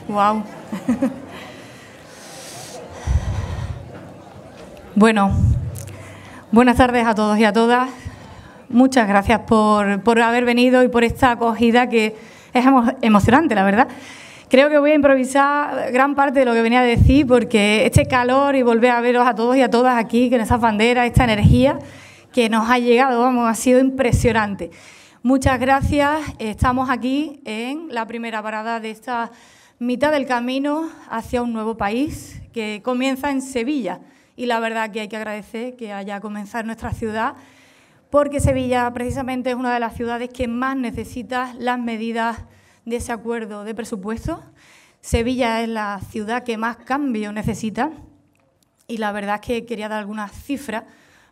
Wow. Bueno, buenas tardes a todos y a todas. Muchas gracias por haber venido y por esta acogida que es emocionante, la verdad. Creo que voy a improvisar gran parte de lo que venía a decir porque este calor y volver a veros a todos y a todas aquí, con esas banderas, esta energía que nos ha llegado, vamos, ha sido impresionante. Muchas gracias. Estamos aquí en la primera parada de esta mitad del camino hacia un nuevo país que comienza en Sevilla. Y la verdad que hay que agradecer que haya comenzado en nuestra ciudad, porque Sevilla precisamente es una de las ciudades que más necesita las medidas de ese acuerdo de presupuesto. Sevilla es la ciudad que más cambio necesita y la verdad es que quería dar algunas cifras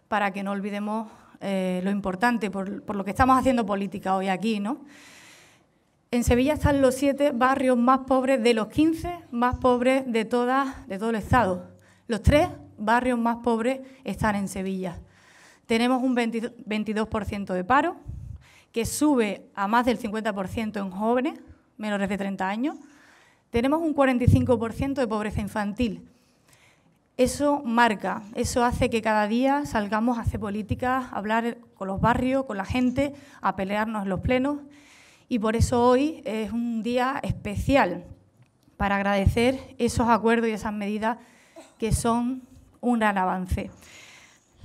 para que no olvidemos lo importante por lo que estamos haciendo política hoy aquí, ¿no? En Sevilla están los 7 barrios más pobres de los 15 más pobres de todo el Estado. Los 3 barrios más pobres están en Sevilla. Tenemos un 22% de paro, que sube a más del 50% en jóvenes, menores de 30 años. Tenemos un 45% de pobreza infantil. Eso marca, eso hace que cada día salgamos a hacer políticas, a hablar con los barrios, con la gente, a pelearnos en los plenos. Y por eso hoy es un día especial para agradecer esos acuerdos y esas medidas que son un gran avance.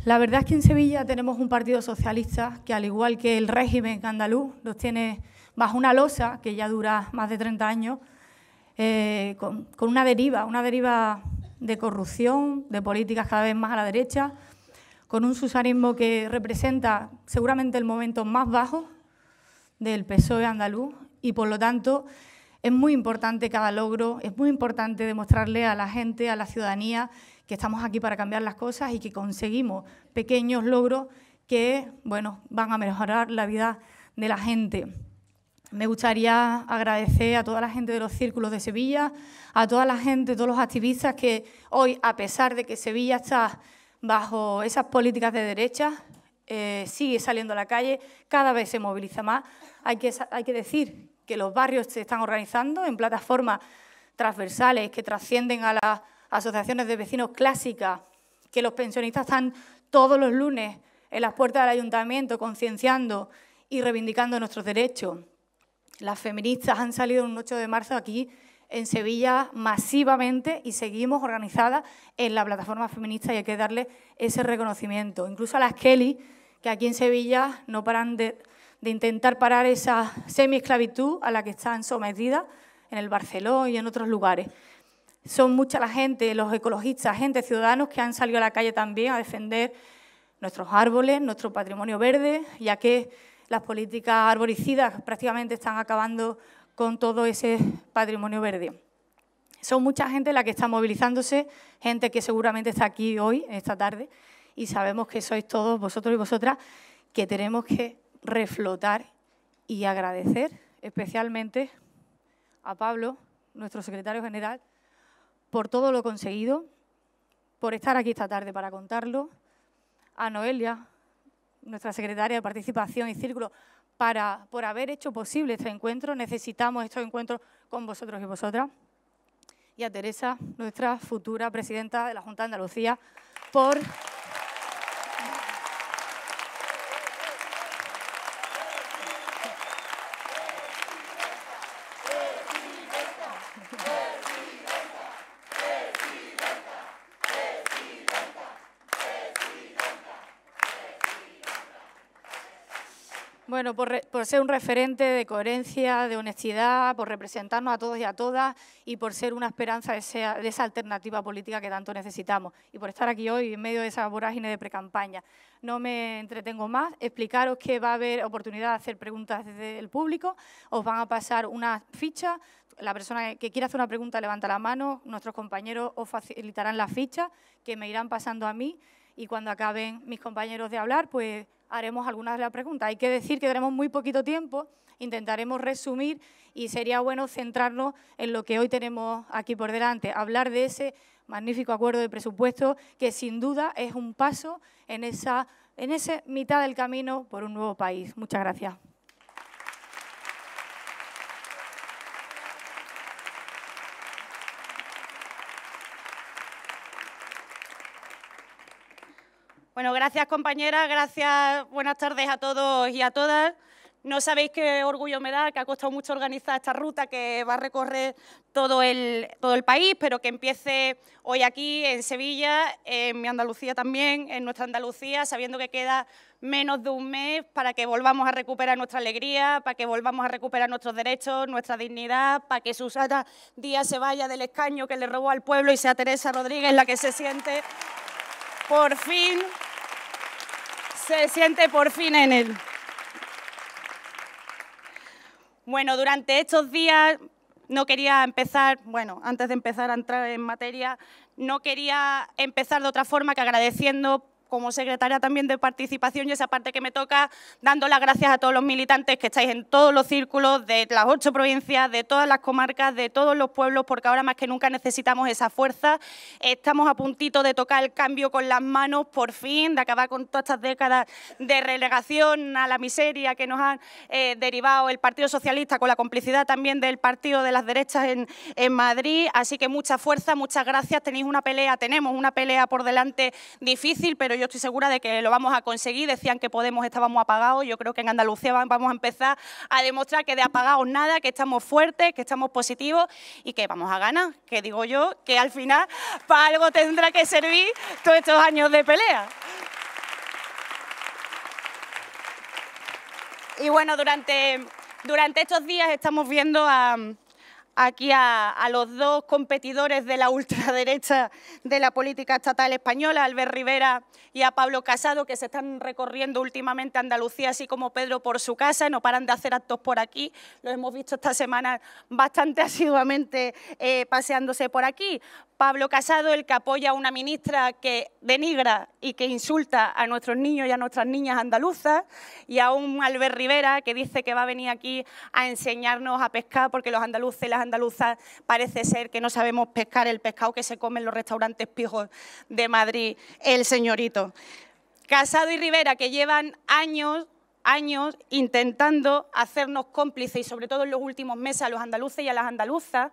La verdad es que en Sevilla tenemos un partido socialista que, al igual que el régimen andaluz, los tiene bajo una losa que ya dura más de 30 años, con una deriva de corrupción, de políticas cada vez más a la derecha, con un susanismo que representa seguramente el momento más bajo del PSOE andaluz y, por lo tanto, es muy importante cada logro, es muy importante demostrarle a la gente, a la ciudadanía, que estamos aquí para cambiar las cosas y que conseguimos pequeños logros que, bueno, van a mejorar la vida de la gente. Me gustaría agradecer a toda la gente de los círculos de Sevilla, a toda la gente, todos los activistas que hoy, a pesar de que Sevilla está bajo esas políticas de derecha, sigue saliendo a la calle, cada vez se moviliza más. Hay que decir que los barrios se están organizando en plataformas transversales que trascienden a las asociaciones de vecinos clásicas, que los pensionistas están todos los lunes en las puertas del ayuntamiento concienciando y reivindicando nuestros derechos. Las feministas han salido un 8 de marzo aquí en Sevilla masivamente y seguimos organizadas en la plataforma feminista y hay que darle ese reconocimiento. Incluso a las Kelly, que aquí en Sevilla no paran de intentar parar esa semi-esclavitud a la que están sometidas en el Barceló y en otros lugares. Son mucha la gente, los ecologistas, gente, ciudadanos que han salido a la calle también a defender nuestros árboles, nuestro patrimonio verde, ya que las políticas arboricidas prácticamente están acabando con todo ese patrimonio verde. Son mucha gente la que está movilizándose, gente que seguramente está aquí hoy, esta tarde, y sabemos que sois todos vosotros y vosotras que tenemos que reflotar y agradecer especialmente a Pablo, nuestro secretario general, por todo lo conseguido, por estar aquí esta tarde para contarlo, a Noelia, nuestra secretaria de Participación y Círculo, por haber hecho posible este encuentro. Necesitamos estos encuentros con vosotros y vosotras. Y a Teresa, nuestra futura presidenta de la Junta de Andalucía, por bueno, por ser un referente de coherencia, de honestidad, por representarnos a todos y a todas y por ser una esperanza de esa alternativa política que tanto necesitamos y por estar aquí hoy en medio de esa vorágine de precampaña. No me entretengo más, explicaros que va a haber oportunidad de hacer preguntas desde el público, os van a pasar una ficha, la persona que quiera hacer una pregunta levanta la mano, nuestros compañeros os facilitarán la ficha que me irán pasando a mí y cuando acaben mis compañeros de hablar, pues haremos algunas de las preguntas. Hay que decir que tenemos muy poquito tiempo, intentaremos resumir y sería bueno centrarnos en lo que hoy tenemos aquí por delante, hablar de ese magnífico acuerdo de presupuesto que sin duda es un paso en esa mitad del camino por un nuevo país. Muchas gracias. Bueno, gracias compañeras, gracias, buenas tardes a todos y a todas. No sabéis qué orgullo me da, que ha costado mucho organizar esta ruta que va a recorrer todo el país, pero que empiece hoy aquí en Sevilla, en mi Andalucía también, en nuestra Andalucía, sabiendo que queda menos de un mes para que volvamos a recuperar nuestra alegría, para que volvamos a recuperar nuestros derechos, nuestra dignidad, para que Susana Díaz se vaya del escaño que le robó al pueblo y sea Teresa Rodríguez la que se siente por fin en él. Bueno, durante estos días no quería empezar, bueno, antes de empezar a entrar en materia, no quería empezar de otra forma que agradeciendo como secretaria también de participación y esa parte que me toca, dando las gracias a todos los militantes que estáis en todos los círculos de las 8 provincias, de todas las comarcas, de todos los pueblos, porque ahora más que nunca necesitamos esa fuerza. Estamos a puntito de tocar el cambio con las manos, por fin, de acabar con todas estas décadas de relegación a la miseria que nos han derivado el Partido Socialista, con la complicidad también del Partido de las Derechas en Madrid. Así que mucha fuerza, muchas gracias. Tenemos una pelea por delante difícil, pero yo estoy segura de que lo vamos a conseguir. Decían que Podemos estábamos apagados. Yo creo que en Andalucía vamos a empezar a demostrar que de apagados nada, que estamos fuertes, que estamos positivos y que vamos a ganar. Que digo yo que al final para algo tendrá que servir todos estos años de pelea. Y bueno, durante estos días estamos viendo aquí a los dos competidores de la ultraderecha de la política estatal española, Albert Rivera y a Pablo Casado, que se están recorriendo últimamente Andalucía, así como Pedro por su casa, no paran de hacer actos por aquí, los hemos visto esta semana bastante asiduamente paseándose por aquí. Pablo Casado, el que apoya a una ministra que denigra y que insulta a nuestros niños y a nuestras niñas andaluzas, y a un Albert Rivera que dice que va a venir aquí a enseñarnos a pescar porque los andaluces y las andaluzas parece ser que no sabemos pescar el pescado que se come en los restaurantes pijos de Madrid, el señorito. Casado y Rivera, que llevan años intentando hacernos cómplices, y sobre todo en los últimos meses a los andaluces y a las andaluzas,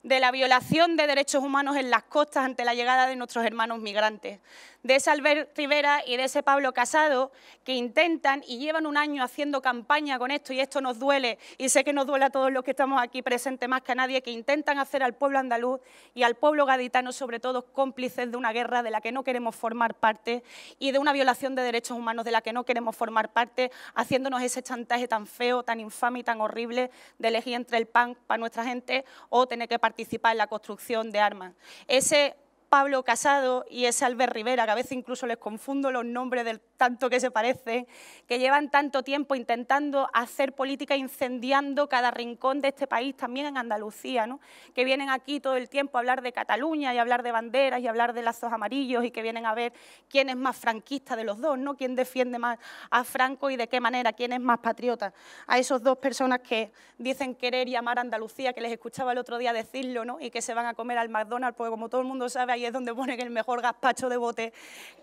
de la violación de derechos humanos en las costas ante la llegada de nuestros hermanos migrantes. De ese Albert Rivera y de ese Pablo Casado que intentan y llevan un año haciendo campaña con esto, y esto nos duele, y sé que nos duele a todos los que estamos aquí presentes más que a nadie, que intentan hacer al pueblo andaluz y al pueblo gaditano sobre todo cómplices de una guerra de la que no queremos formar parte y de una violación de derechos humanos de la que no queremos formar parte, haciéndonos ese chantaje tan feo, tan infame y tan horrible de elegir entre el pan para nuestra gente o tener que participar en la construcción de armas. Ese Pablo Casado y ese Albert Rivera, que a veces incluso les confundo los nombres del tanto que se parecen, que llevan tanto tiempo intentando hacer política, incendiando cada rincón de este país, también en Andalucía, ¿no? Que vienen aquí todo el tiempo a hablar de Cataluña y a hablar de banderas y a hablar de lazos amarillos, y que vienen a ver quién es más franquista de los dos, ¿no? Quién defiende más a Franco y de qué manera, quién es más patriota. A esas dos personas que dicen querer y amar a Andalucía, que les escuchaba el otro día decirlo, ¿no? Y que se van a comer al McDonald's, porque como todo el mundo sabe, ahí es donde ponen el mejor gazpacho de bote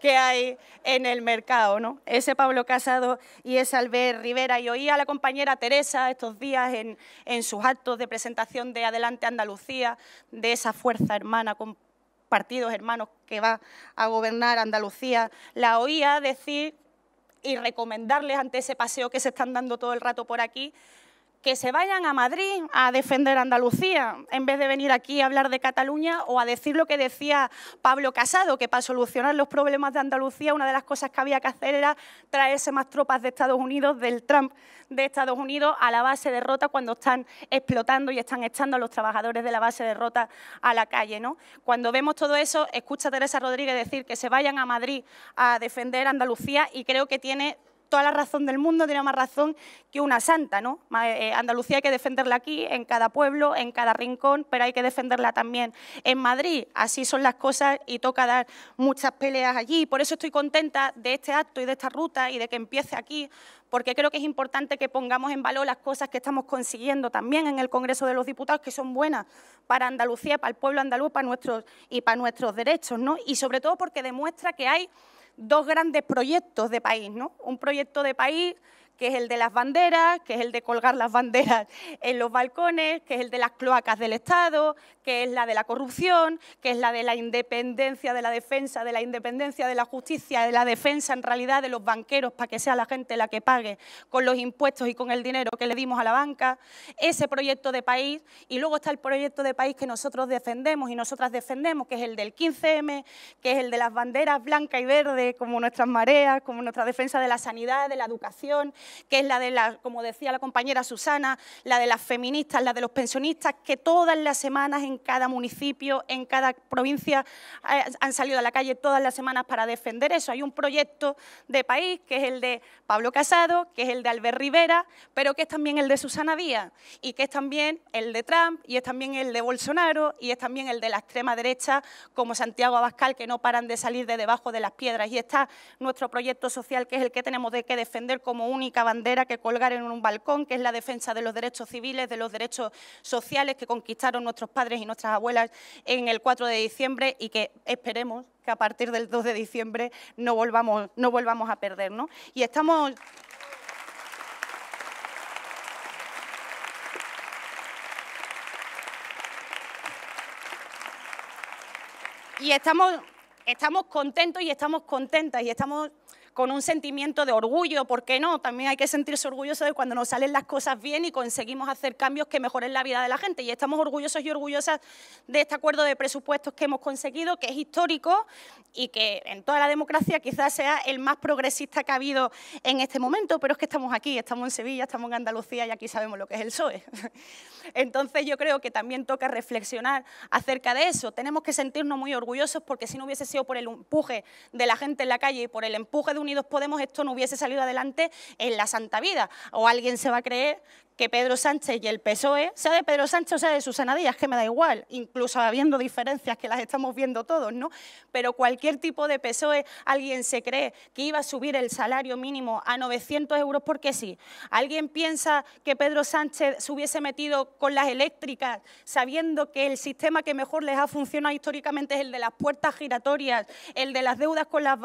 que hay en el mercado, ¿no? Ese Pablo Casado y ese Albert Rivera. Y oí a la compañera Teresa estos días en sus actos de presentación de Adelante Andalucía, de esa fuerza hermana con partidos hermanos que va a gobernar Andalucía, la oía decir y recomendarles ante ese paseo que se están dando todo el rato por aquí, que se vayan a Madrid a defender Andalucía, en vez de venir aquí a hablar de Cataluña o a decir lo que decía Pablo Casado, que para solucionar los problemas de Andalucía una de las cosas que había que hacer era traerse más tropas de Estados Unidos, del Trump de Estados Unidos, a la base de Rota cuando están explotando y están echando a los trabajadores de la base de Rota a la calle, ¿no? Cuando vemos todo eso, escucha a Teresa Rodríguez decir que se vayan a Madrid a defender Andalucía, y creo que tiene toda la razón del mundo, tiene más razón que una santa, ¿no? Andalucía hay que defenderla aquí, en cada pueblo, en cada rincón, pero hay que defenderla también en Madrid. Así son las cosas y toca dar muchas peleas allí. Por eso estoy contenta de este acto y de esta ruta y de que empiece aquí, porque creo que es importante que pongamos en valor las cosas que estamos consiguiendo también en el Congreso de los Diputados, que son buenas para Andalucía, para el pueblo andaluz, para nuestros derechos, ¿no? Y sobre todo porque demuestra que hay dos grandes proyectos de país, ¿no? Un proyecto de país que es el de las banderas, que es el de colgar las banderas en los balcones, que es el de las cloacas del Estado, que es la de la corrupción, que es la de la independencia de la defensa, de la independencia de la justicia, de la defensa en realidad de los banqueros para que sea la gente la que pague con los impuestos y con el dinero que le dimos a la banca, ese proyecto de país. Y luego está el proyecto de país que nosotros defendemos y nosotras defendemos, que es el del 15M, que es el de las banderas blanca y verde, como nuestras mareas, como nuestra defensa de la sanidad, de la educación, que es la de la, como decía la compañera Susana, la de las feministas, la de los pensionistas, que todas las semanas en cada municipio, en cada provincia han salido a la calle todas las semanas para defender eso. Hay un proyecto de país que es el de Pablo Casado, que es el de Albert Rivera, pero que es también el de Susana Díaz y que es también el de Trump y es también el de Bolsonaro y es también el de la extrema derecha como Santiago Abascal, que no paran de salir de debajo de las piedras. Y está nuestro proyecto social, que es el que tenemos que defender como única bandera que colgar en un balcón, que es la defensa de los derechos civiles, de los derechos sociales que conquistaron nuestros padres y nuestras abuelas en el 4 de diciembre y que esperemos que a partir del 2 de diciembre no volvamos a perder, ¿no? Y estamos... Y estamos contentos y estamos contentas y estamos con un sentimiento de orgullo, ¿por qué no? También hay que sentirse orgulloso de cuando nos salen las cosas bien y conseguimos hacer cambios que mejoren la vida de la gente. Y estamos orgullosos y orgullosas de este acuerdo de presupuestos que hemos conseguido, que es histórico y que en toda la democracia quizás sea el más progresista que ha habido en este momento, pero es que estamos aquí, estamos en Sevilla, estamos en Andalucía y aquí sabemos lo que es el PSOE. Entonces yo creo que también toca reflexionar acerca de eso. Tenemos que sentirnos muy orgullosos porque si no hubiese sido por el empuje de la gente en la calle y por el empuje de Unidos Podemos, esto no hubiese salido adelante en la santa vida. O alguien se va a creer que Pedro Sánchez y el PSOE, sea de Pedro Sánchez o sea de Susana Díaz, que me da igual, incluso habiendo diferencias que las estamos viendo todos, ¿no? Pero cualquier tipo de PSOE, alguien se cree que iba a subir el salario mínimo a 900 euros porque sí. ¿Alguien piensa que Pedro Sánchez se hubiese metido con las eléctricas sabiendo que el sistema que mejor les ha funcionado históricamente es el de las puertas giratorias, el de las deudas con la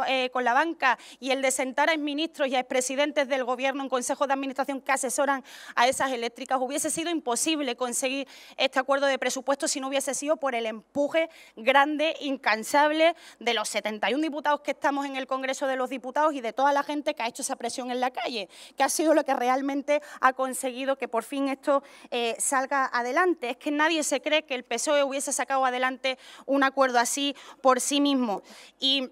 banca y el de sentar a exministros y a expresidentes del Gobierno en consejos de administración que asesoran a esas eléctricas? Hubiese sido imposible conseguir este acuerdo de presupuestos si no hubiese sido por el empuje grande, incansable de los 71 diputados que estamos en el Congreso de los Diputados y de toda la gente que ha hecho esa presión en la calle, que ha sido lo que realmente ha conseguido que por fin esto salga adelante. Es que nadie se cree que el PSOE hubiese sacado adelante un acuerdo así por sí mismo. Y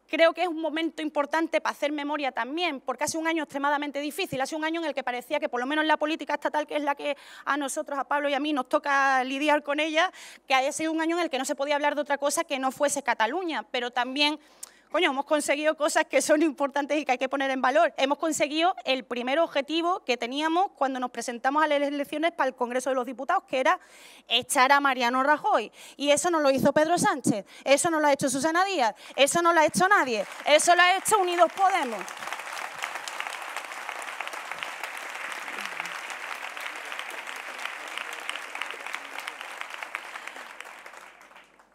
creo que es un momento importante para hacer memoria también, porque hace un año extremadamente difícil, hace un año en el que parecía que por lo menos en la política estatal, que es la que a nosotros, a Pablo y a mí, nos toca lidiar con ella, que haya sido un año en el que no se podía hablar de otra cosa que no fuese Cataluña, pero también... Coño, hemos conseguido cosas que son importantes y que hay que poner en valor. Hemos conseguido el primer objetivo que teníamos cuando nos presentamos a las elecciones para el Congreso de los Diputados, que era echar a Mariano Rajoy. Y eso no lo hizo Pedro Sánchez, eso no lo ha hecho Susana Díaz, eso no lo ha hecho nadie, eso lo ha hecho Unidos Podemos.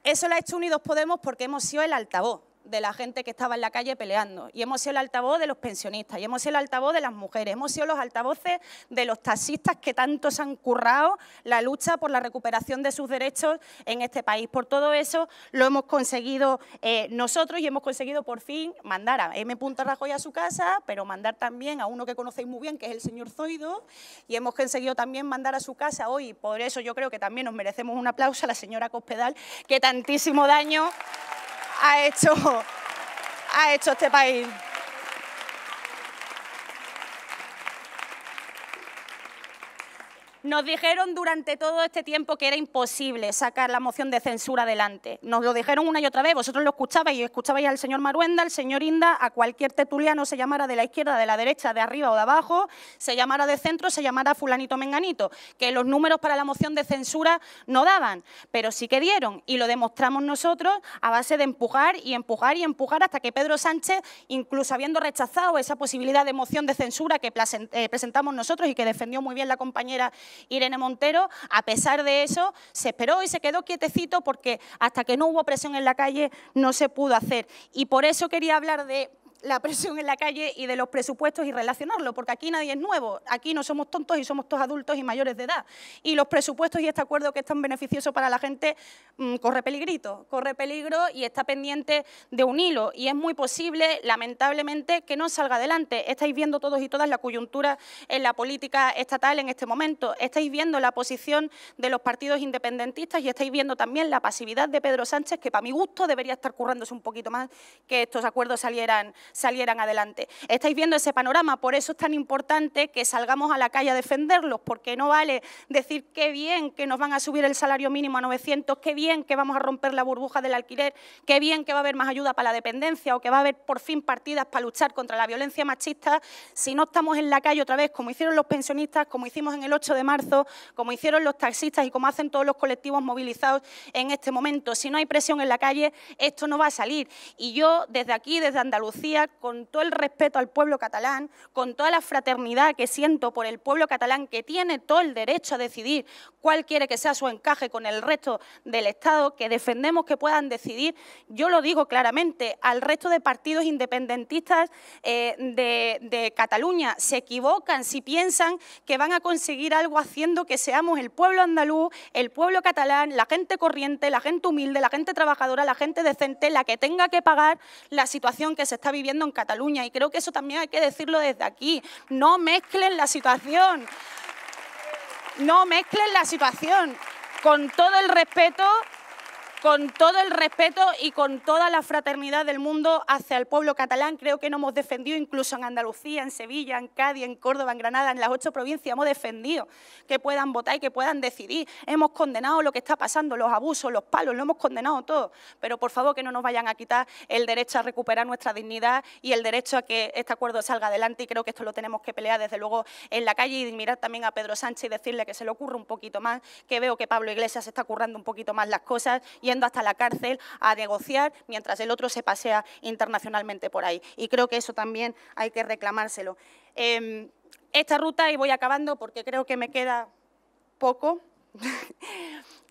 Eso lo ha hecho Unidos Podemos porque hemos sido el altavoz de la gente que estaba en la calle peleando y hemos sido el altavoz de los pensionistas y hemos sido el altavoz de las mujeres, hemos sido los altavoces de los taxistas que tanto se han currado la lucha por la recuperación de sus derechos en este país. Por todo eso lo hemos conseguido nosotros y hemos conseguido por fin mandar a M. Rajoy a su casa, pero mandar también a uno que conocéis muy bien, que es el señor Zoido, y hemos conseguido también mandar a su casa hoy, por eso yo creo que también nos merecemos un aplauso a la señora Cospedal, que tantísimo daño ha hecho este país. Nos dijeron durante todo este tiempo que era imposible sacar la moción de censura adelante. Nos lo dijeron una y otra vez, vosotros lo escuchabais al señor Maruenda, al señor Inda, a cualquier tertuliano, se llamara de la izquierda, de la derecha, de arriba o de abajo, se llamara de centro, se llamara fulanito menganito, que los números para la moción de censura no daban, pero sí que dieron y lo demostramos nosotros a base de empujar y empujar y empujar hasta que Pedro Sánchez, incluso habiendo rechazado esa posibilidad de moción de censura que presentamos nosotros y que defendió muy bien la compañera Irene Montero, a pesar de eso, se esperó y se quedó quietecito porque hasta que no hubo presión en la calle no se pudo hacer. Y por eso quería hablar de la presión en la calle y de los presupuestos y relacionarlo, porque aquí nadie es nuevo, aquí no somos tontos y somos todos adultos y mayores de edad. Y los presupuestos y este acuerdo que es tan beneficioso para la gente corre peligro y está pendiente de un hilo. Y es muy posible, lamentablemente, que no salga adelante. Estáis viendo todos y todas la coyuntura en la política estatal en este momento. Estáis viendo la posición de los partidos independentistas y estáis viendo también la pasividad de Pedro Sánchez, que para mi gusto debería estar currándose un poquito más que estos acuerdos salieran adelante. Estáis viendo ese panorama, por eso es tan importante que salgamos a la calle a defenderlos, porque no vale decir qué bien que nos van a subir el salario mínimo a 900, qué bien que vamos a romper la burbuja del alquiler, qué bien que va a haber más ayuda para la dependencia o que va a haber por fin partidas para luchar contra la violencia machista, si no estamos en la calle otra vez, como hicieron los pensionistas, como hicimos en el 8 de marzo, como hicieron los taxistas y como hacen todos los colectivos movilizados en este momento. Si no hay presión en la calle, esto no va a salir. Y yo, desde aquí, desde Andalucía, con todo el respeto al pueblo catalán, con toda la fraternidad que siento por el pueblo catalán, que tiene todo el derecho a decidir cuál quiere que sea su encaje con el resto del Estado, que defendemos que puedan decidir, yo lo digo claramente, al resto de partidos independentistas de Cataluña se equivocan si piensan que van a conseguir algo haciendo que seamos el pueblo andaluz, el pueblo catalán, la gente corriente, la gente humilde, la gente trabajadora, la gente decente, la que tenga que pagar la situación que se está viviendo en Cataluña. Y creo que eso también hay que decirlo desde aquí. No mezclen la situación. No mezclen la situación. Con todo el respeto y con toda la fraternidad del mundo hacia el pueblo catalán, creo que nos hemos defendido incluso en Andalucía, en Sevilla, en Cádiz, en Córdoba, en Granada, en las 8 provincias, hemos defendido que puedan votar y que puedan decidir. Hemos condenado lo que está pasando, los abusos, los palos, lo hemos condenado todo. Pero por favor que no nos vayan a quitar el derecho a recuperar nuestra dignidad y el derecho a que este acuerdo salga adelante, y creo que esto lo tenemos que pelear desde luego en la calle y mirar también a Pedro Sánchez y decirle que se le ocurra un poquito más, que veo que Pablo Iglesias se está currando un poquito más las cosas, yendo hasta la cárcel a negociar mientras el otro se pasea internacionalmente por ahí. Y creo que eso también hay que reclamárselo. Esta ruta, y voy acabando porque creo que me queda poco,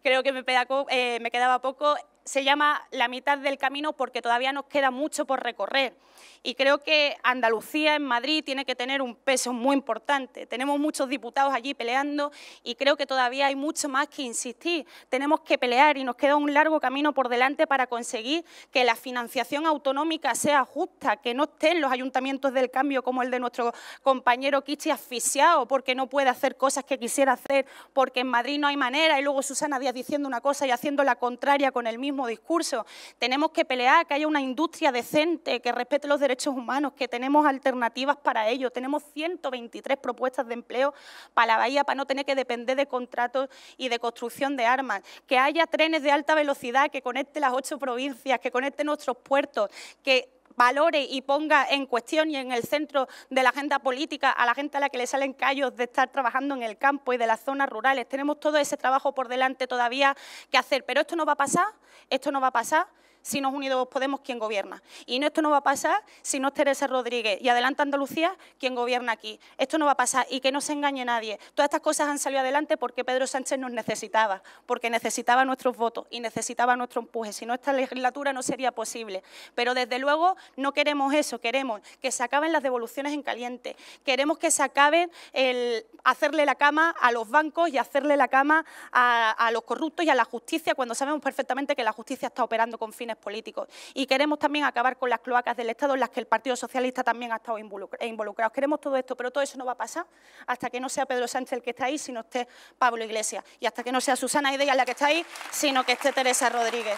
creo que me quedaba poco, se llama La mitad del camino porque todavía nos queda mucho por recorrer. Y creo que Andalucía en Madrid tiene que tener un peso muy importante. Tenemos muchos diputados allí peleando y creo que todavía hay mucho más que insistir. Tenemos que pelear y nos queda un largo camino por delante para conseguir que la financiación autonómica sea justa, que no estén los ayuntamientos del cambio como el de nuestro compañero Kichi asfixiado porque no puede hacer cosas que quisiera hacer, porque en Madrid no hay manera, y luego Susana Díaz diciendo una cosa y haciendo la contraria con el mismo discurso. Tenemos que pelear que haya una industria decente, que respete los derechos humanos, que tenemos alternativas para ello. Tenemos 123 propuestas de empleo para la Bahía para no tener que depender de contratos y de construcción de armas. Que haya trenes de alta velocidad que conecten las 8 provincias, que conecten nuestros puertos, que valore y ponga en cuestión y en el centro de la agenda política a la gente a la que le salen callos de estar trabajando en el campo y de las zonas rurales. Tenemos todo ese trabajo por delante todavía que hacer, pero esto no va a pasar si no es Unidos Podemos quien gobierna. Y esto no va a pasar si no es Teresa Rodríguez y Adelante Andalucía quien gobierna aquí. Esto no va a pasar y que no se engañe nadie. Todas estas cosas han salido adelante porque Pedro Sánchez nos necesitaba, porque necesitaba nuestros votos y necesitaba nuestro empuje. Si no, esta legislatura no sería posible. Pero desde luego no queremos eso, queremos que se acaben las devoluciones en caliente, queremos que se acabe el hacerle la cama a los bancos y hacerle la cama a los corruptos y a la justicia cuando sabemos perfectamente que la justicia está operando con fines políticos. Y queremos también acabar con las cloacas del Estado en las que el Partido Socialista también ha estado involucrado. Queremos todo esto, pero todo eso no va a pasar hasta que no sea Pedro Sánchez el que está ahí, sino esté Pablo Iglesias. Y hasta que no sea Susana Díaz la que está ahí, sino que esté Teresa Rodríguez.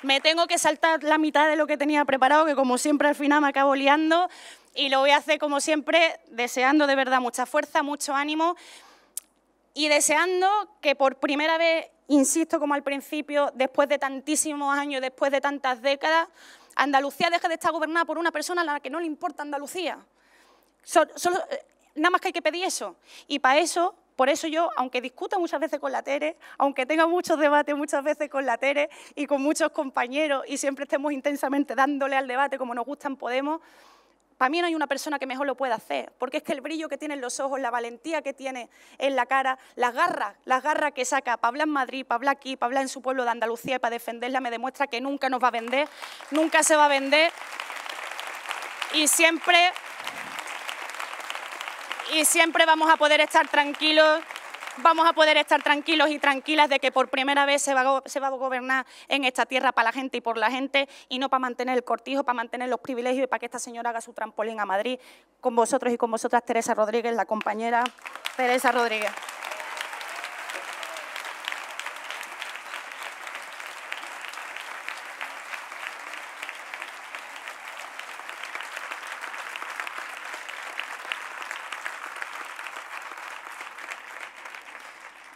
Me tengo que saltar la mitad de lo que tenía preparado, que como siempre al final me acabo liando, y lo voy a hacer como siempre, deseando de verdad mucha fuerza, mucho ánimo y deseando que por primera vez, insisto como al principio, después de tantísimos años, después de tantas décadas, Andalucía deje de estar gobernada por una persona a la que no le importa Andalucía. Nada más que hay que pedir eso. Y para eso, por eso yo, aunque discuta muchas veces con la Tere, aunque tenga muchos debates muchas veces con la Tere y con muchos compañeros y siempre estemos intensamente dándole al debate como nos gusta en Podemos, para mí no hay una persona que mejor lo pueda hacer, porque es que el brillo que tiene en los ojos, la valentía que tiene en la cara, las garras que saca para hablar en Madrid, para hablar aquí, para hablar en su pueblo de Andalucía y para defenderla, me demuestra que nunca nos va a vender, nunca se va a vender y siempre vamos a poder estar tranquilos. Vamos a poder estar tranquilos y tranquilas de que por primera vez se va a gobernar en esta tierra para la gente y por la gente y no para mantener el cortijo, para mantener los privilegios y para que esta señora haga su trampolín a Madrid con vosotros y con vosotras, Teresa Rodríguez, la compañera Teresa Rodríguez.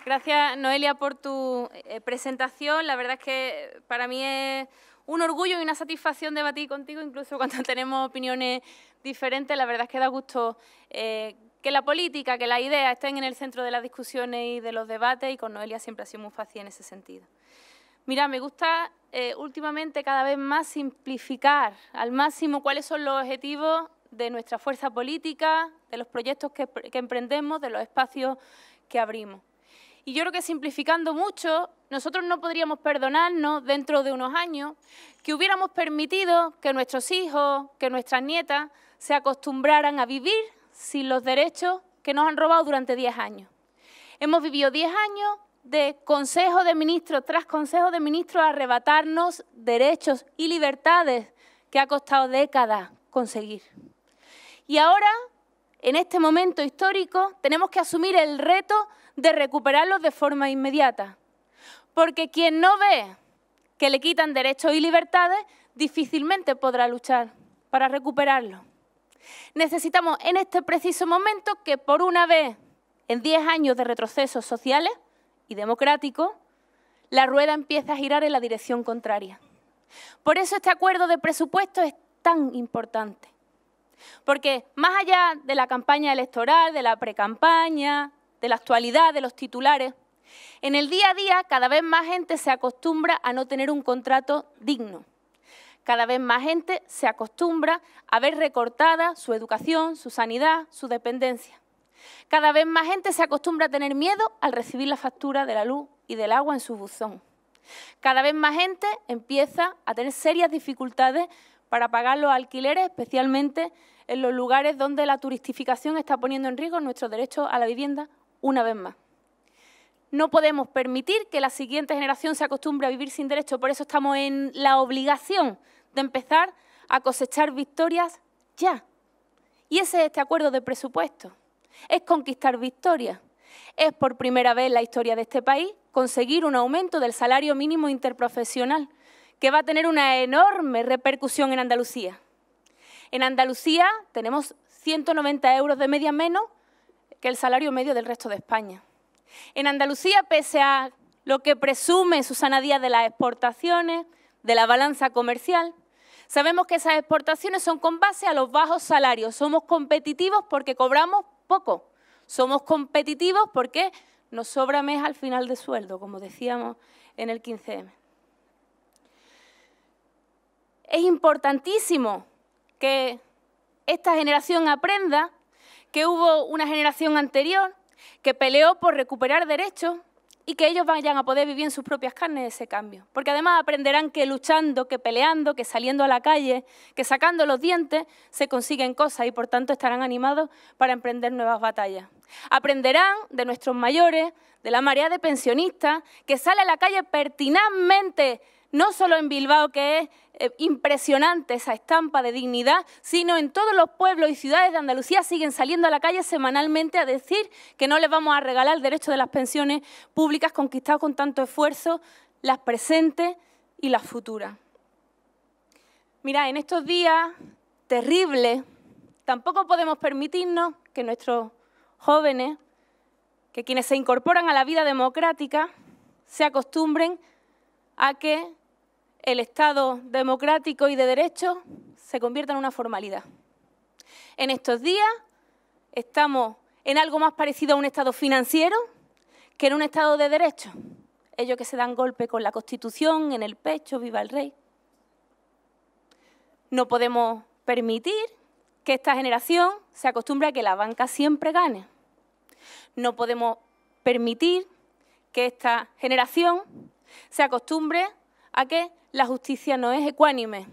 Gracias, Noelia, por tu presentación. La verdad es que para mí es un orgullo y una satisfacción debatir contigo, incluso cuando tenemos opiniones diferentes. La verdad es que da gusto que la política, que las ideas estén en el centro de las discusiones y de los debates, y con Noelia siempre ha sido muy fácil en ese sentido. Mira, me gusta últimamente cada vez más simplificar al máximo cuáles son los objetivos de nuestra fuerza política, de los proyectos que emprendemos, de los espacios que abrimos. Y yo creo que simplificando mucho, nosotros no podríamos perdonarnos dentro de unos años que hubiéramos permitido que nuestros hijos, que nuestras nietas se acostumbraran a vivir sin los derechos que nos han robado durante 10 años. Hemos vivido 10 años de Consejo de Ministros tras Consejo de Ministros a arrebatarnos derechos y libertades que ha costado décadas conseguir. Y ahora, en este momento histórico, tenemos que asumir el reto de recuperarlos de forma inmediata. Porque quien no ve que le quitan derechos y libertades, difícilmente podrá luchar para recuperarlos. Necesitamos en este preciso momento que por una vez, en 10 años de retrocesos sociales y democráticos, la rueda empiece a girar en la dirección contraria. Por eso este acuerdo de presupuesto es tan importante. Porque más allá de la campaña electoral, de la precampaña, de la actualidad, de los titulares, en el día a día cada vez más gente se acostumbra a no tener un contrato digno. Cada vez más gente se acostumbra a ver recortada su educación, su sanidad, su dependencia. Cada vez más gente se acostumbra a tener miedo al recibir la factura de la luz y del agua en su buzón. Cada vez más gente empieza a tener serias dificultades para pagar los alquileres, especialmente en los lugares donde la turistificación está poniendo en riesgo nuestro derecho a la vivienda una vez más. No podemos permitir que la siguiente generación se acostumbre a vivir sin derecho, por eso estamos en la obligación de empezar a cosechar victorias ya. Y ese es este acuerdo de presupuesto. Es conquistar victorias. Es por primera vez en la historia de este país conseguir un aumento del salario mínimo interprofesional, que va a tener una enorme repercusión en Andalucía. En Andalucía tenemos 190 euros de media menos que el salario medio del resto de España. En Andalucía, pese a lo que presume Susana Díaz de las exportaciones, de la balanza comercial, sabemos que esas exportaciones son con base a los bajos salarios. Somos competitivos porque cobramos poco. Somos competitivos porque nos sobra mes al final de sueldo, como decíamos en el 15M. Es importantísimo que esta generación aprenda que hubo una generación anterior que peleó por recuperar derechos y que ellos vayan a poder vivir en sus propias carnes ese cambio. Porque además aprenderán que luchando, que peleando, que saliendo a la calle, que sacando los dientes, se consiguen cosas y por tanto estarán animados para emprender nuevas batallas. Aprenderán de nuestros mayores, de la marea de pensionistas, que sale a la calle pertinazmente, no solo en Bilbao, que es impresionante esa estampa de dignidad, sino en todos los pueblos y ciudades de Andalucía siguen saliendo a la calle semanalmente a decir que no les vamos a regalar el derecho de las pensiones públicas conquistadas con tanto esfuerzo, las presentes y las futuras. Mirad, en estos días terribles, tampoco podemos permitirnos que nuestros jóvenes, que quienes se incorporan a la vida democrática, se acostumbren a que el Estado democrático y de derecho se convierta en una formalidad. En estos días estamos en algo más parecido a un Estado financiero que en un Estado de derecho. Ellos que se dan golpe con la Constitución en el pecho, viva el rey. No podemos permitir que esta generación se acostumbre a que la banca siempre gane. No podemos permitir que esta generación se acostumbre a que la justicia no es ecuánime,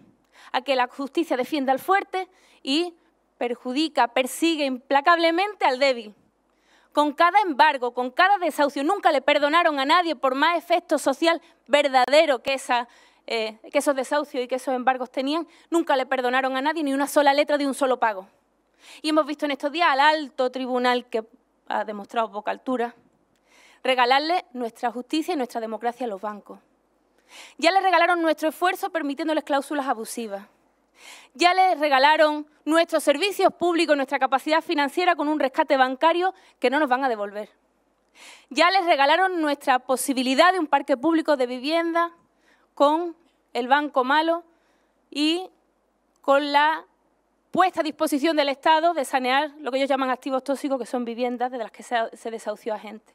a que la justicia defiende al fuerte y perjudica, persigue implacablemente al débil. Con cada embargo, con cada desahucio, nunca le perdonaron a nadie, por más efecto social verdadero que esos desahucios y que esos embargos tenían, nunca le perdonaron a nadie ni una sola letra de un solo pago. Y hemos visto en estos días al alto tribunal, que ha demostrado poca altura, regalarle nuestra justicia y nuestra democracia a los bancos. Ya les regalaron nuestro esfuerzo permitiéndoles cláusulas abusivas. Ya les regalaron nuestros servicios públicos, nuestra capacidad financiera con un rescate bancario que no nos van a devolver. Ya les regalaron nuestra posibilidad de un parque público de vivienda con el banco malo y con la puesta a disposición del Estado de sanear lo que ellos llaman activos tóxicos, que son viviendas de las que se desahució a gente.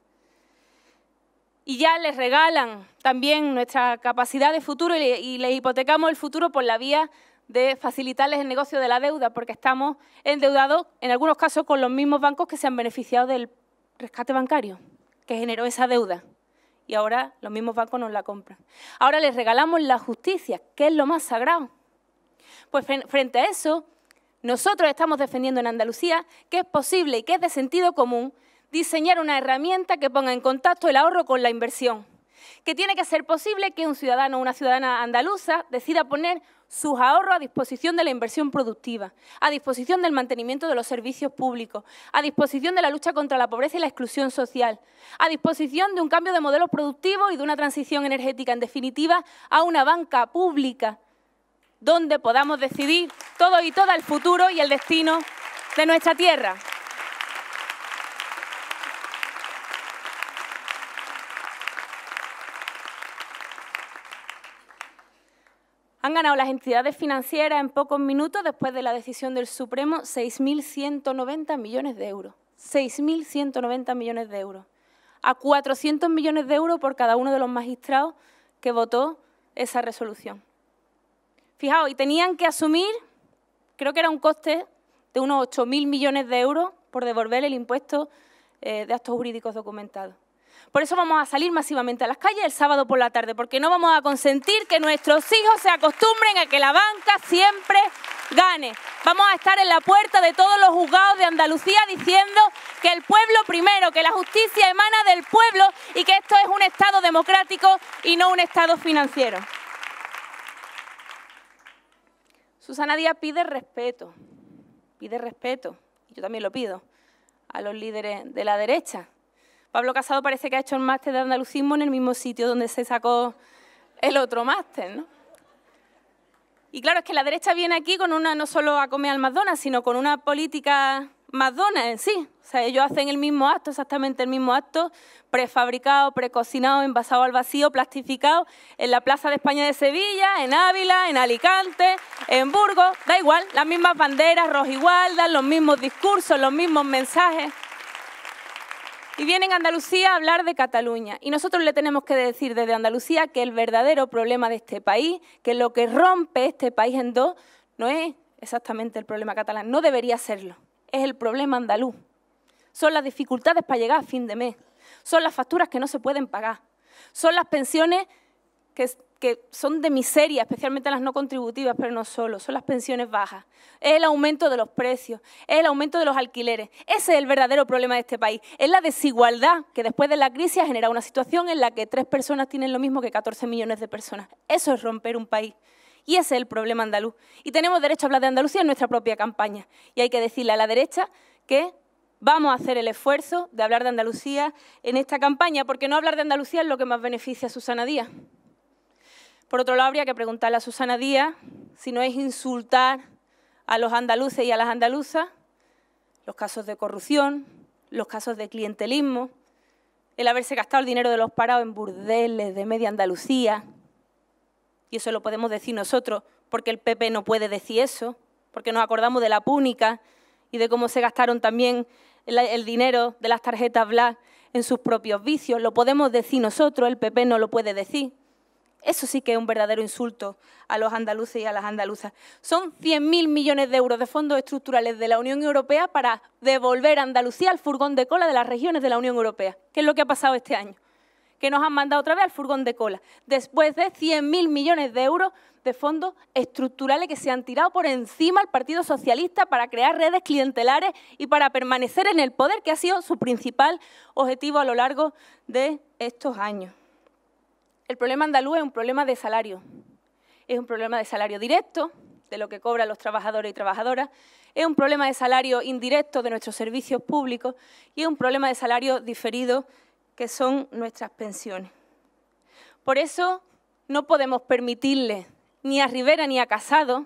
Y ya les regalan también nuestra capacidad de futuro y les hipotecamos el futuro por la vía de facilitarles el negocio de la deuda, porque estamos endeudados, en algunos casos, con los mismos bancos que se han beneficiado del rescate bancario, que generó esa deuda. Y ahora los mismos bancos nos la compran. Ahora les regalamos la justicia, que es lo más sagrado. Pues frente a eso, nosotros estamos defendiendo en Andalucía que es posible y que es de sentido común diseñar una herramienta que ponga en contacto el ahorro con la inversión. Que tiene que ser posible que un ciudadano o una ciudadana andaluza decida poner sus ahorros a disposición de la inversión productiva, a disposición del mantenimiento de los servicios públicos, a disposición de la lucha contra la pobreza y la exclusión social, a disposición de un cambio de modelos productivos y de una transición energética, en definitiva, a una banca pública donde podamos decidir todos y todas el futuro y el destino de nuestra tierra. Han ganado las entidades financieras en pocos minutos, después de la decisión del Supremo, 6.190 millones de euros. 6.190 millones de euros. A 400 millones de euros por cada uno de los magistrados que votó esa resolución. Fijaos, y tenían que asumir, creo que era un coste de unos 8.000 millones de euros por devolver el impuesto de actos jurídicos documentados. Por eso vamos a salir masivamente a las calles el sábado por la tarde, porque no vamos a consentir que nuestros hijos se acostumbren a que la banca siempre gane. Vamos a estar en la puerta de todos los juzgados de Andalucía diciendo que el pueblo primero, que la justicia emana del pueblo y que esto es un Estado democrático y no un Estado financiero. Susana Díaz pide respeto, y yo también lo pido, a los líderes de la derecha. Pablo Casado parece que ha hecho el máster de andalucismo en el mismo sitio donde se sacó el otro máster, ¿no? Y claro, es que la derecha viene aquí con una, no solo a comer al McDonald's, sino con una política McDonald's en sí. O sea, ellos hacen el mismo acto, exactamente el mismo acto, prefabricado, precocinado, envasado al vacío, plastificado, en la Plaza de España de Sevilla, en Ávila, en Alicante, en Burgos, da igual, las mismas banderas, rojigualdas, los mismos discursos, los mismos mensajes. Y vienen a Andalucía a hablar de Cataluña. Y nosotros le tenemos que decir desde Andalucía que el verdadero problema de este país, que lo que rompe este país en dos, no es exactamente el problema catalán, no debería serlo, es el problema andaluz. Son las dificultades para llegar a fin de mes, son las facturas que no se pueden pagar, son las pensiones que son de miseria, especialmente las no contributivas, pero no solo, son las pensiones bajas, es el aumento de los precios, es el aumento de los alquileres. Ese es el verdadero problema de este país, es la desigualdad que después de la crisis ha generado una situación en la que 3 personas tienen lo mismo que 14 millones de personas. Eso es romper un país y ese es el problema andaluz. Y tenemos derecho a hablar de Andalucía en nuestra propia campaña y hay que decirle a la derecha que vamos a hacer el esfuerzo de hablar de Andalucía en esta campaña, porque no hablar de Andalucía es lo que más beneficia a Susana Díaz. Por otro lado, habría que preguntarle a Susana Díaz si no es insultar a los andaluces y a las andaluzas los casos de corrupción, los casos de clientelismo, el haberse gastado el dinero de los parados en burdeles de media Andalucía. Y eso lo podemos decir nosotros, porque el PP no puede decir eso, porque nos acordamos de la Púnica y de cómo se gastaron también el dinero de las tarjetas Black en sus propios vicios. Lo podemos decir nosotros, el PP no lo puede decir. Eso sí que es un verdadero insulto a los andaluces y a las andaluzas. Son 100.000 millones de euros de fondos estructurales de la Unión Europea para devolver a Andalucía al furgón de cola de las regiones de la Unión Europea. ¿Qué es lo que ha pasado este año? Que nos han mandado otra vez al furgón de cola, después de 100.000 millones de euros de fondos estructurales que se han tirado por encima al Partido Socialista para crear redes clientelares y para permanecer en el poder, que ha sido su principal objetivo a lo largo de estos años. El problema andaluz es un problema de salario. Es un problema de salario directo, de lo que cobran los trabajadores y trabajadoras, es un problema de salario indirecto de nuestros servicios públicos y es un problema de salario diferido, que son nuestras pensiones. Por eso no podemos permitirle ni a Rivera ni a Casado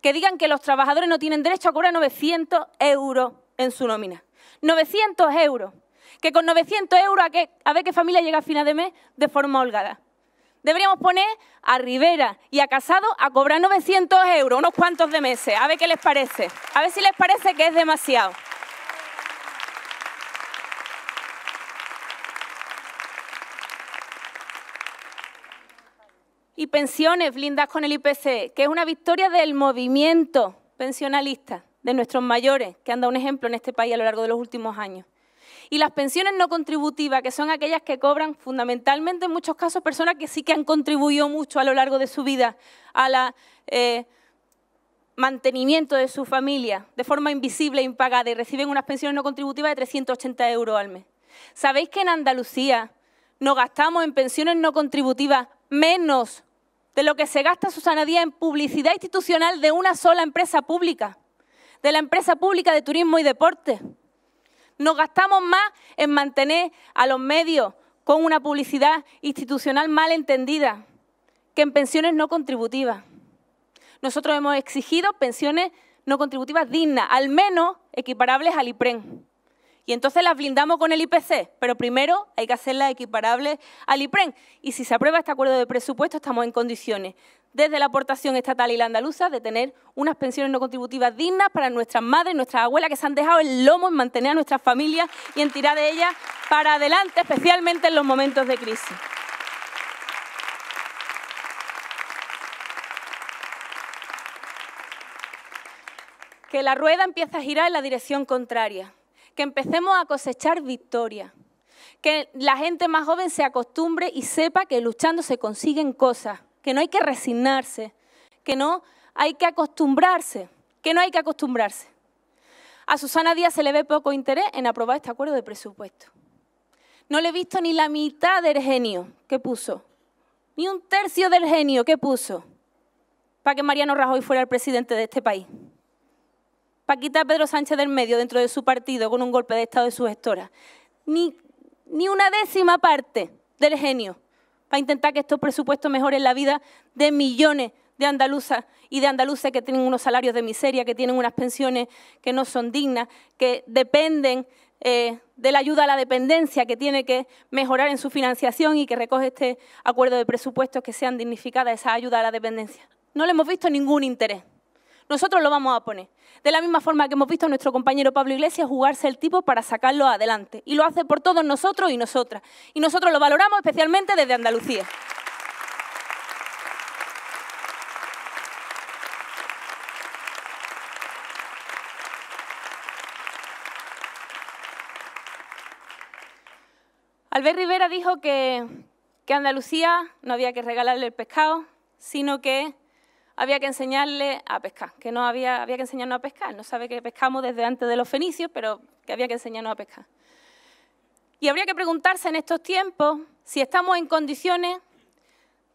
que digan que los trabajadores no tienen derecho a cobrar 900 euros en su nómina. 900 euros. Que con 900 euros a ver qué familia llega a final de mes de forma holgada. Deberíamos poner a Rivera y a Casado a cobrar 900 euros, unos cuantos de meses, a ver qué les parece. A ver si les parece que es demasiado. Y pensiones blindadas con el IPC, que es una victoria del movimiento pensionalista de nuestros mayores, que han dado un ejemplo en este país a lo largo de los últimos años. Y las pensiones no contributivas, que son aquellas que cobran fundamentalmente en muchos casos personas que sí que han contribuido mucho a lo largo de su vida al mantenimiento de su familia de forma invisible e impagada y reciben unas pensiones no contributivas de 380 euros al mes. ¿Sabéis que en Andalucía nos gastamos en pensiones no contributivas menos de lo que se gasta Susana Díaz en publicidad institucional de una sola empresa pública, de la empresa pública de turismo y deporte? Nos gastamos más en mantener a los medios con una publicidad institucional mal entendida que en pensiones no contributivas. Nosotros hemos exigido pensiones no contributivas dignas, al menos equiparables al IPREN. Y entonces las blindamos con el IPC, pero primero hay que hacerlas equiparables al IPREN. Y si se aprueba este acuerdo de presupuesto, estamos en condiciones, desde la aportación estatal y la andaluza, de tener unas pensiones no contributivas dignas para nuestras madres, nuestras abuelas, que se han dejado el lomo en mantener a nuestras familias y en tirar de ellas para adelante, especialmente en los momentos de crisis. Que la rueda empiece a girar en la dirección contraria. Que empecemos a cosechar victorias, que la gente más joven se acostumbre y sepa que luchando se consiguen cosas, que no hay que resignarse, que no hay que acostumbrarse, A Susana Díaz se le ve poco interés en aprobar este acuerdo de presupuesto. No le he visto ni la mitad del genio que puso, ni un tercio del genio que puso para que Mariano Rajoy fuera el presidente de este país. Para quitar a Pedro Sánchez del medio dentro de su partido con un golpe de Estado de su gestora. Ni una décima parte del genio para intentar que estos presupuestos mejoren la vida de millones de andaluzas y de andaluces que tienen unos salarios de miseria, que tienen unas pensiones que no son dignas, que dependen de la ayuda a la dependencia, que tiene que mejorar en su financiación y que recoge este acuerdo de presupuestos que sean dignificadas esas ayudas a la dependencia. No le hemos visto ningún interés. Nosotros lo vamos a poner. De la misma forma que hemos visto a nuestro compañero Pablo Iglesias jugarse el tipo para sacarlo adelante. Y lo hace por todos nosotros y nosotras. Y nosotros lo valoramos especialmente desde Andalucía. Albert Rivera dijo que a Andalucía no había que regalarle el pescado, sino que había que enseñarle a pescar, que no había que enseñarnos a pescar. No sabe que pescamos desde antes de los fenicios, pero que había que enseñarnos a pescar. Y habría que preguntarse en estos tiempos si estamos en condiciones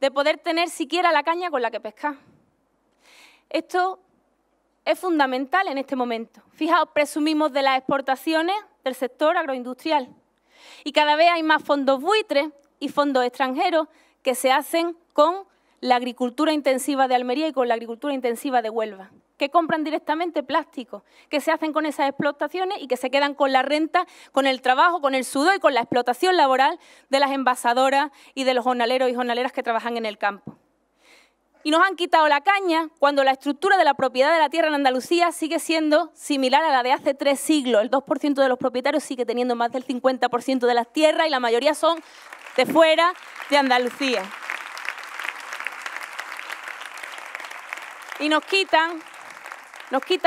de poder tener siquiera la caña con la que pescar. Esto es fundamental en este momento. Fijaos, presumimos de las exportaciones del sector agroindustrial. Y cada vez hay más fondos buitres y fondos extranjeros que se hacen con la agricultura intensiva de Almería y con la agricultura intensiva de Huelva, que compran directamente plástico, que se hacen con esas explotaciones y que se quedan con la renta, con el trabajo, con el sudor y con la explotación laboral de las envasadoras y de los jornaleros y jornaleras que trabajan en el campo. Y nos han quitado la caña cuando la estructura de la propiedad de la tierra en Andalucía sigue siendo similar a la de hace 3 siglos. El 2% de los propietarios sigue teniendo más del 50% de las tierras y la mayoría son de fuera de Andalucía. y nos quitan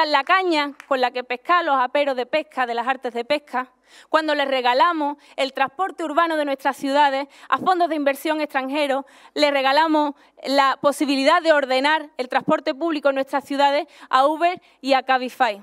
la caña con la que pescan los aperos de pesca de las artes de pesca, cuando les regalamos el transporte urbano de nuestras ciudades a fondos de inversión extranjeros, les regalamos la posibilidad de ordenar el transporte público en nuestras ciudades a Uber y a Cabify.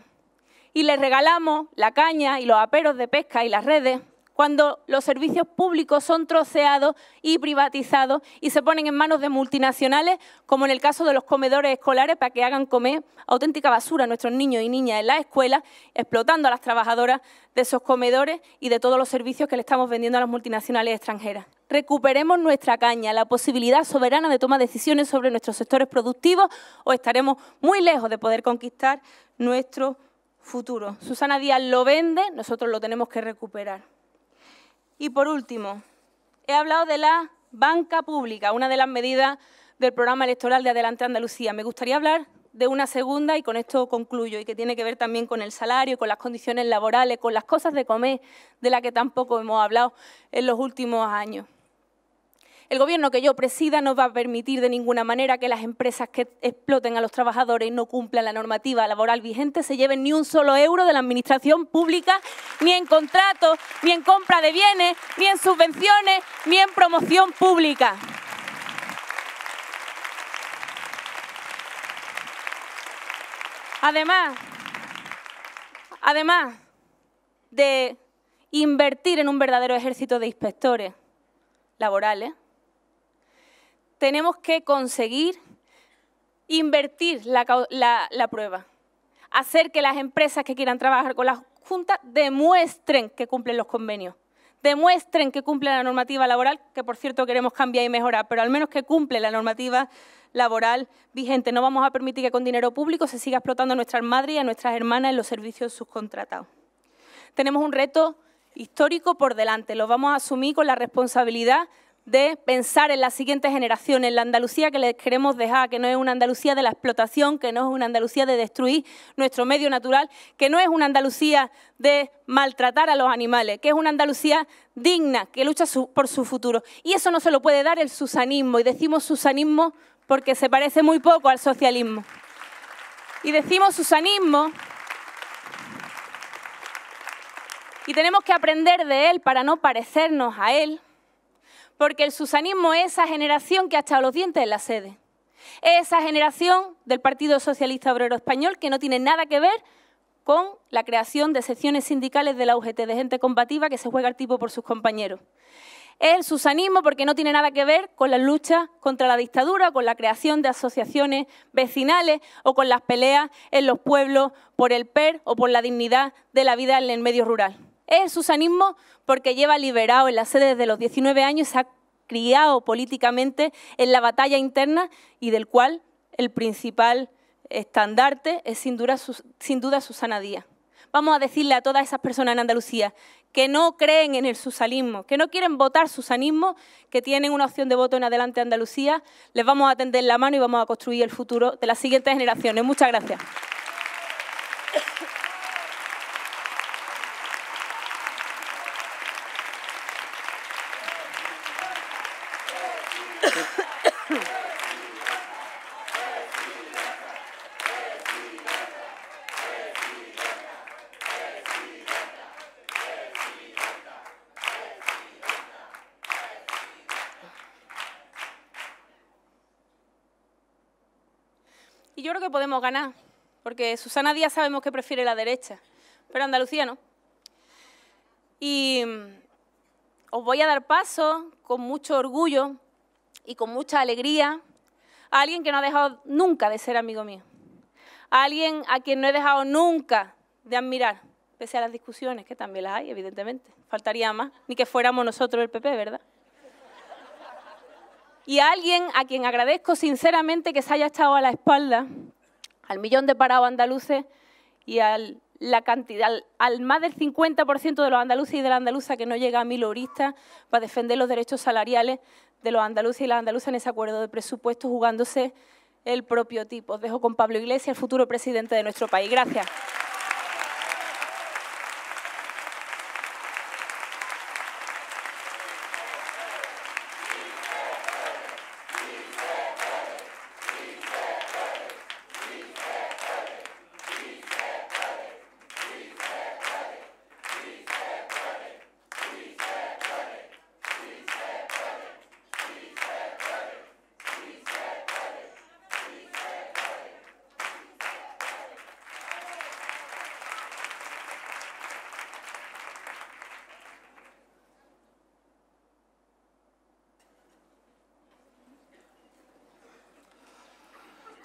Y les regalamos la caña y los aperos de pesca y las redes cuando los servicios públicos son troceados y privatizados y se ponen en manos de multinacionales, como en el caso de los comedores escolares, para que hagan comer auténtica basura a nuestros niños y niñas en las escuelas, explotando a las trabajadoras de esos comedores y de todos los servicios que le estamos vendiendo a las multinacionales extranjeras. Recuperemos nuestra caña, la posibilidad soberana de tomar decisiones sobre nuestros sectores productivos, o estaremos muy lejos de poder conquistar nuestro futuro. Susana Díaz lo vende, nosotros lo tenemos que recuperar. Y por último, he hablado de la banca pública, una de las medidas del programa electoral de Adelante Andalucía. Me gustaría hablar de una segunda, y con esto concluyo, y que tiene que ver también con el salario, con las condiciones laborales, con las cosas de comer, de las que tampoco hemos hablado en los últimos años. El Gobierno que yo presida no va a permitir de ninguna manera que las empresas que exploten a los trabajadores y no cumplan la normativa laboral vigente se lleven ni un solo euro de la administración pública, ni en contratos, ni en compra de bienes, ni en subvenciones, ni en promoción pública. Además de invertir en un verdadero ejército de inspectores laborales, tenemos que conseguir invertir la prueba, hacer que las empresas que quieran trabajar con la Junta demuestren que cumplen los convenios, demuestren que cumplen la normativa laboral, que por cierto queremos cambiar y mejorar, pero al menos que cumple la normativa laboral vigente. No vamos a permitir que con dinero público se siga explotando a nuestras madres y a nuestras hermanas en los servicios subcontratados. Tenemos un reto histórico por delante, lo vamos a asumir con la responsabilidad de pensar en las siguientes generaciones, en la Andalucía que les queremos dejar, que no es una Andalucía de la explotación, que no es una Andalucía de destruir nuestro medio natural, que no es una Andalucía de maltratar a los animales, que es una Andalucía digna, que lucha por su futuro. Y eso no se lo puede dar el susanismo, y decimos susanismo porque se parece muy poco al socialismo. Y decimos susanismo y tenemos que aprender de él para no parecernos a él, porque el susanismo es esa generación que ha echado los dientes en la sede. Es esa generación del Partido Socialista Obrero Español que no tiene nada que ver con la creación de secciones sindicales de la UGT, de gente combativa que se juega el tipo por sus compañeros. Es el susanismo porque no tiene nada que ver con la lucha contra la dictadura, con la creación de asociaciones vecinales o con las peleas en los pueblos por el PER o por la dignidad de la vida en el medio rural. Es el susanismo porque lleva liberado en la sede desde los 19 años, se ha criado políticamente en la batalla interna y del cual el principal estandarte es sin duda Susana Díaz. Vamos a decirle a todas esas personas en Andalucía que no creen en el susanismo, que no quieren votar susanismo, que tienen una opción de voto en Adelante Andalucía, les vamos a tender la mano y vamos a construir el futuro de las siguientes generaciones. Muchas gracias. Y yo creo que podemos ganar, porque Susana Díaz sabemos que prefiere la derecha, pero Andalucía no. Y os voy a dar paso con mucho orgullo y con mucha alegría a alguien que no ha dejado nunca de ser amigo mío, a alguien a quien no he dejado nunca de admirar, pese a las discusiones, que también las hay, evidentemente, faltaría más, ni que fuéramos nosotros el PP, ¿verdad? Y a alguien a quien agradezco sinceramente que se haya echado a la espalda al millón de parados andaluces y al más del 50% de los andaluces y de la andaluza que no llega a 1000 euristas para defender los derechos salariales de los andaluces y las andaluzas en ese acuerdo de presupuesto, jugándose el propio tipo. Os dejo con Pablo Iglesias, el futuro presidente de nuestro país. Gracias.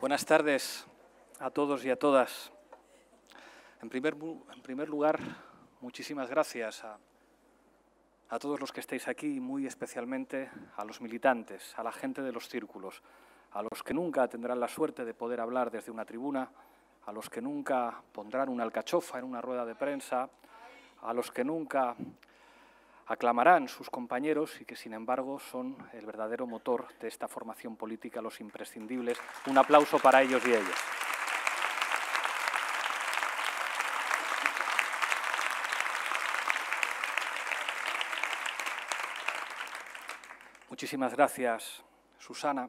Buenas tardes a todos y a todas. En primer lugar, muchísimas gracias a todos los que estáis aquí y muy especialmente a los militantes, a la gente de los círculos, a los que nunca tendrán la suerte de poder hablar desde una tribuna, a los que nunca pondrán una alcachofa en una rueda de prensa, a los que nunca aclamarán sus compañeros y que, sin embargo, son el verdadero motor de esta formación política, los imprescindibles. Un aplauso para ellos y ellas. Muchísimas gracias, Susana.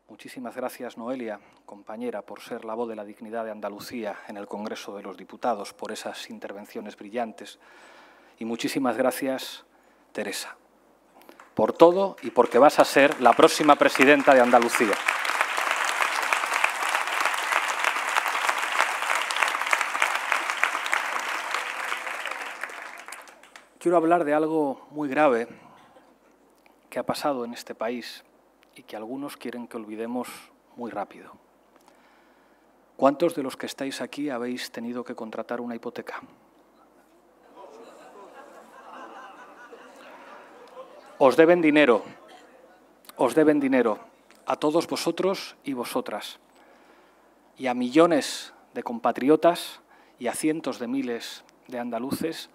Muchísimas gracias, Noelia, compañera, por ser la voz de la dignidad de Andalucía en el Congreso de los Diputados, por esas intervenciones brillantes. Y muchísimas gracias, Teresa, por todo y porque vas a ser la próxima presidenta de Andalucía. Quiero hablar de algo muy grave que ha pasado en este país y que algunos quieren que olvidemos muy rápido. ¿Cuántos de los que estáis aquí habéis tenido que contratar una hipoteca? Os deben dinero a todos vosotros y vosotras, y a millones de compatriotas y a cientos de miles de andaluces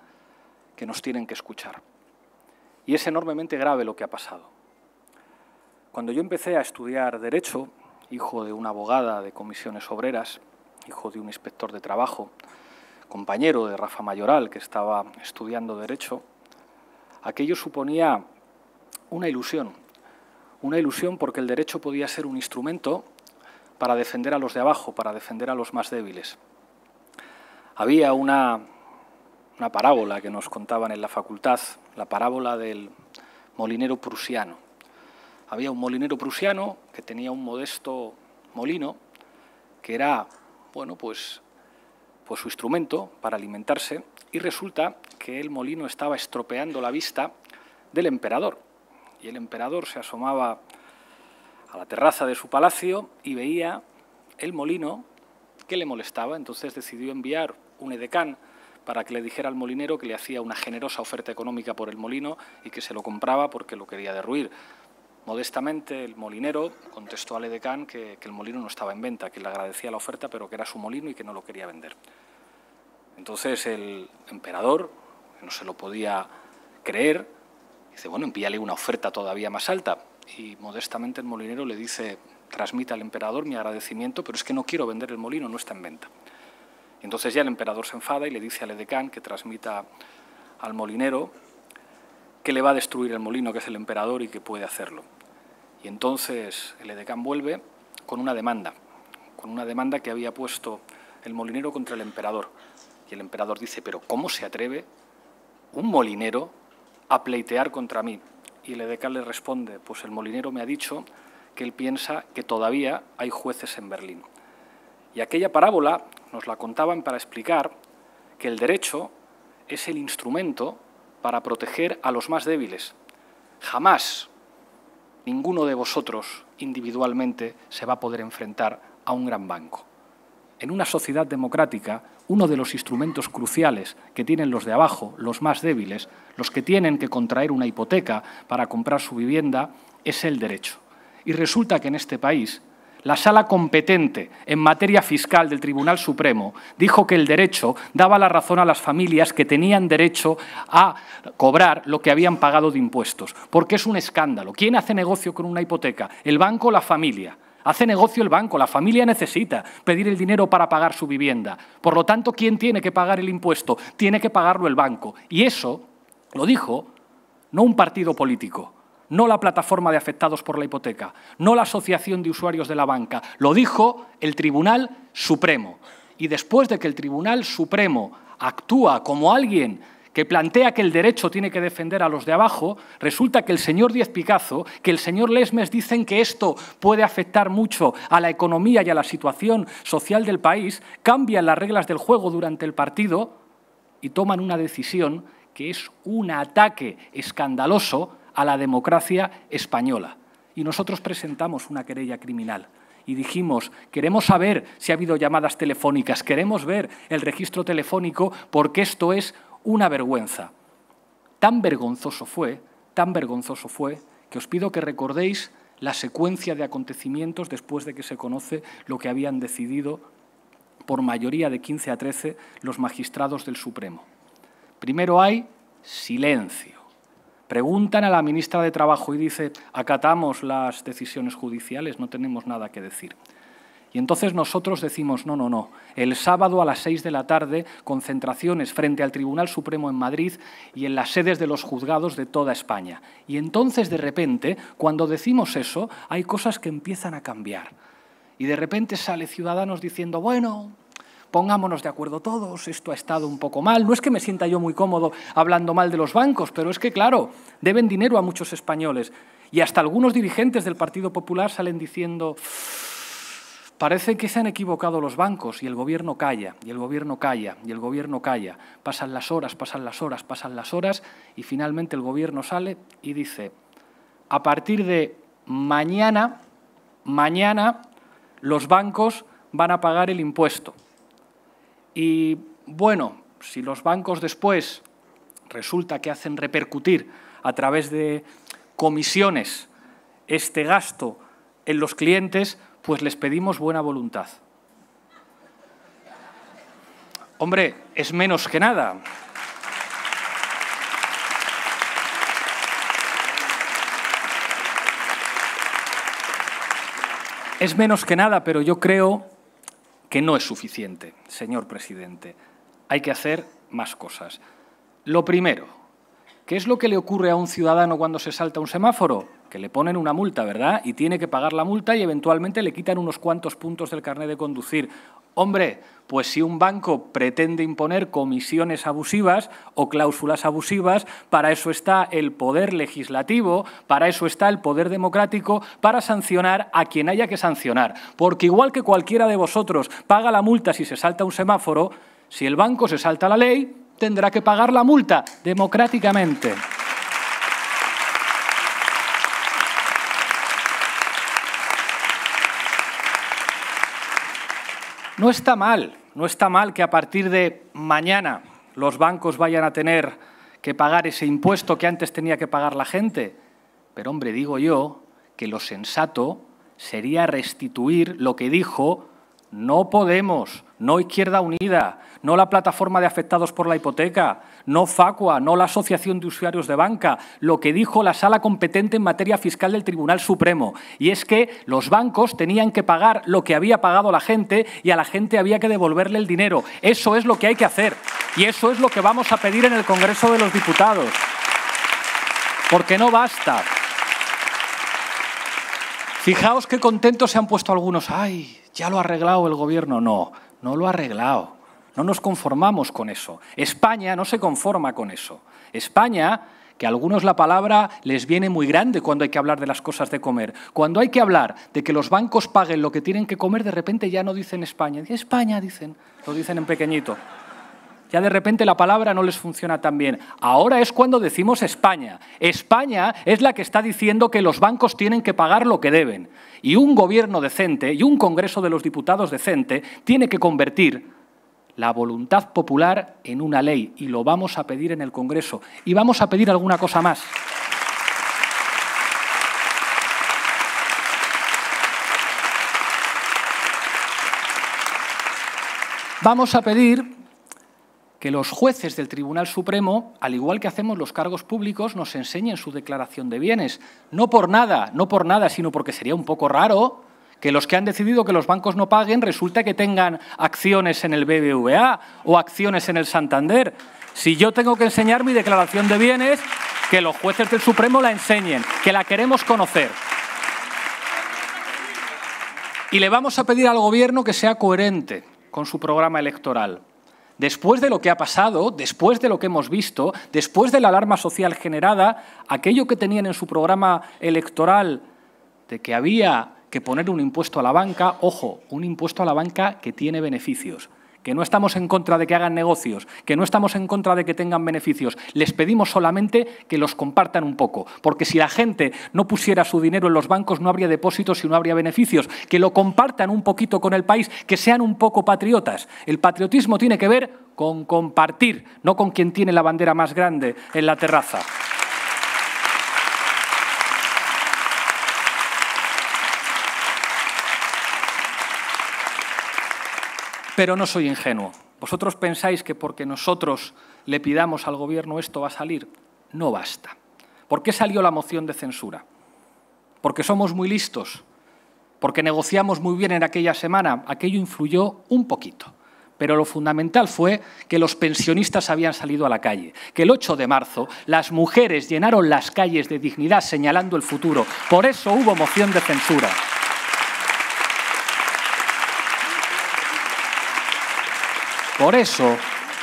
que nos tienen que escuchar. Y es enormemente grave lo que ha pasado. Cuando yo empecé a estudiar Derecho, hijo de una abogada de comisiones obreras, hijo de un inspector de trabajo, compañero de Rafa Mayoral, que estaba estudiando Derecho, aquello suponía una ilusión porque el derecho podía ser un instrumento para defender a los de abajo, para defender a los más débiles. Había una parábola que nos contaban en la facultad, la parábola del molinero prusiano. Había un molinero prusiano que tenía un modesto molino que era, bueno, pues su instrumento para alimentarse, y resulta que el molino estaba estropeando la vista del emperador. Y el emperador se asomaba a la terraza de su palacio y veía el molino que le molestaba. Entonces decidió enviar un edecán para que le dijera al molinero que le hacía una generosa oferta económica por el molino y que se lo compraba porque lo quería derruir. Modestamente el molinero contestó al edecán que el molino no estaba en venta, que le agradecía la oferta pero que era su molino y que no lo quería vender. Entonces el emperador, que no se lo podía creer, dice, bueno, envíale una oferta todavía más alta. Y modestamente el molinero le dice, transmita al emperador mi agradecimiento, pero es que no quiero vender el molino, no está en venta. Y entonces ya el emperador se enfada y le dice al edecán que transmita al molinero que le va a destruir el molino, que es el emperador, y que puede hacerlo. Y entonces el edecán vuelve con una demanda que había puesto el molinero contra el emperador. Y el emperador dice, pero ¿cómo se atreve un molinero a pleitear contra mí? Y el edecán le responde, pues el molinero me ha dicho que él piensa que todavía hay jueces en Berlín. Y aquella parábola nos la contaban para explicar que el derecho es el instrumento para proteger a los más débiles. Jamás ninguno de vosotros individualmente se va a poder enfrentar a un gran banco. En una sociedad democrática, uno de los instrumentos cruciales que tienen los de abajo, los más débiles, los que tienen que contraer una hipoteca para comprar su vivienda, es el derecho. Y resulta que en este país, la sala competente en materia fiscal del Tribunal Supremo dijo que el derecho daba la razón a las familias que tenían derecho a cobrar lo que habían pagado de impuestos, porque es un escándalo. ¿Quién hace negocio con una hipoteca? ¿El banco o la familia? Hace negocio el banco, la familia necesita pedir el dinero para pagar su vivienda. Por lo tanto, ¿quién tiene que pagar el impuesto? Tiene que pagarlo el banco. Y eso lo dijo no un partido político, no la plataforma de afectados por la hipoteca, no la asociación de usuarios de la banca, lo dijo el Tribunal Supremo. Y después de que el Tribunal Supremo actúa como alguien que plantea que el derecho tiene que defender a los de abajo, resulta que el señor Díez Picazo, que el señor Lesmes dicen que esto puede afectar mucho a la economía y a la situación social del país, cambian las reglas del juego durante el partido y toman una decisión que es un ataque escandaloso a la democracia española. Y nosotros presentamos una querella criminal. y dijimos, queremos saber si ha habido llamadas telefónicas, queremos ver el registro telefónico porque esto es una vergüenza. Tan vergonzoso fue que os pido que recordéis la secuencia de acontecimientos después de que se conoce lo que habían decidido por mayoría de 15 a 13 los magistrados del Supremo. Primero hay silencio. Preguntan a la ministra de Trabajo y dice, acatamos las decisiones judiciales, no tenemos nada que decir. Y entonces nosotros decimos, no, no, no. El sábado a las 6 de la tarde, concentraciones frente al Tribunal Supremo en Madrid y en las sedes de los juzgados de toda España. Y entonces, de repente, cuando decimos eso, hay cosas que empiezan a cambiar. Y de repente sale Ciudadanos diciendo, bueno, pongámonos de acuerdo todos, esto ha estado un poco mal. No es que me sienta yo muy cómodo hablando mal de los bancos, pero es que, claro, deben dinero a muchos españoles. Y hasta algunos dirigentes del Partido Popular salen diciendo, parece que se han equivocado los bancos, y el Gobierno calla, y el Gobierno calla, y el Gobierno calla. Pasan las horas, pasan las horas, pasan las horas, y finalmente el Gobierno sale y dice, a partir de mañana los bancos van a pagar el impuesto. Y, bueno, si los bancos después resulta que hacen repercutir a través de comisiones este gasto en los clientes, pues les pedimos buena voluntad. Hombre, es menos que nada. Es menos que nada, pero yo creo que no es suficiente, señor presidente. Hay que hacer más cosas. Lo primero, ¿qué es lo que le ocurre a un ciudadano cuando se salta un semáforo? Que le ponen una multa, ¿verdad? Y tiene que pagar la multa y eventualmente le quitan unos cuantos puntos del carnet de conducir. Hombre, pues si un banco pretende imponer comisiones abusivas o cláusulas abusivas, para eso está el poder legislativo, para eso está el poder democrático, para sancionar a quien haya que sancionar. Porque igual que cualquiera de vosotros paga la multa si se salta un semáforo, si el banco se salta la ley, tendrá que pagar la multa democráticamente. No está mal que a partir de mañana los bancos vayan a tener que pagar ese impuesto que antes tenía que pagar la gente. Pero, hombre, digo yo que lo sensato sería restituir lo que dijo no Podemos, no Izquierda Unida, no la Plataforma de Afectados por la Hipoteca, no Facua, no la Asociación de Usuarios de Banca, lo que dijo la Sala competente en materia fiscal del Tribunal Supremo. Y es que los bancos tenían que pagar lo que había pagado la gente y a la gente había que devolverle el dinero. Eso es lo que hay que hacer y eso es lo que vamos a pedir en el Congreso de los Diputados. Porque no basta. Fijaos qué contentos se han puesto algunos. ¡Ay, ya lo ha arreglado el Gobierno! No, no lo ha arreglado. No nos conformamos con eso. España no se conforma con eso. España, que a algunos la palabra les viene muy grande cuando hay que hablar de las cosas de comer. Cuando hay que hablar de que los bancos paguen lo que tienen que comer, de repente ya no dicen España. España dicen, lo dicen en pequeñito. Ya de repente la palabra no les funciona tan bien. Ahora es cuando decimos España. España es la que está diciendo que los bancos tienen que pagar lo que deben. Y un gobierno decente y un Congreso de los Diputados decente tiene que convertir la voluntad popular en una ley. Y lo vamos a pedir en el Congreso. Y vamos a pedir alguna cosa más. Vamos a pedir que los jueces del Tribunal Supremo, al igual que hacemos los cargos públicos, nos enseñen su declaración de bienes. No por nada, sino porque sería un poco raro que los que han decidido que los bancos no paguen resulta que tengan acciones en el BBVA o acciones en el Santander. Si yo tengo que enseñar mi declaración de bienes, que los jueces del Supremo la enseñen, que la queremos conocer. Y le vamos a pedir al Gobierno que sea coherente con su programa electoral. Después de lo que ha pasado, después de lo que hemos visto, después de la alarma social generada, aquello que tenían en su programa electoral de que había que poner un impuesto a la banca, ojo, un impuesto a la banca que tiene beneficios, que no estamos en contra de que hagan negocios, que no estamos en contra de que tengan beneficios. Les pedimos solamente que los compartan un poco, porque si la gente no pusiera su dinero en los bancos no habría depósitos y no habría beneficios. Que lo compartan un poquito con el país, que sean un poco patriotas. El patriotismo tiene que ver con compartir, no con quien tiene la bandera más grande en la terraza. Pero no soy ingenuo. ¿Vosotros pensáis que porque nosotros le pidamos al Gobierno esto va a salir? No basta. ¿Por qué salió la moción de censura? ¿Porque somos muy listos? ¿Porque negociamos muy bien en aquella semana? Aquello influyó un poquito. Pero lo fundamental fue que los pensionistas habían salido a la calle, que el 8 de marzo las mujeres llenaron las calles de dignidad señalando el futuro. Por eso hubo moción de censura. Por eso,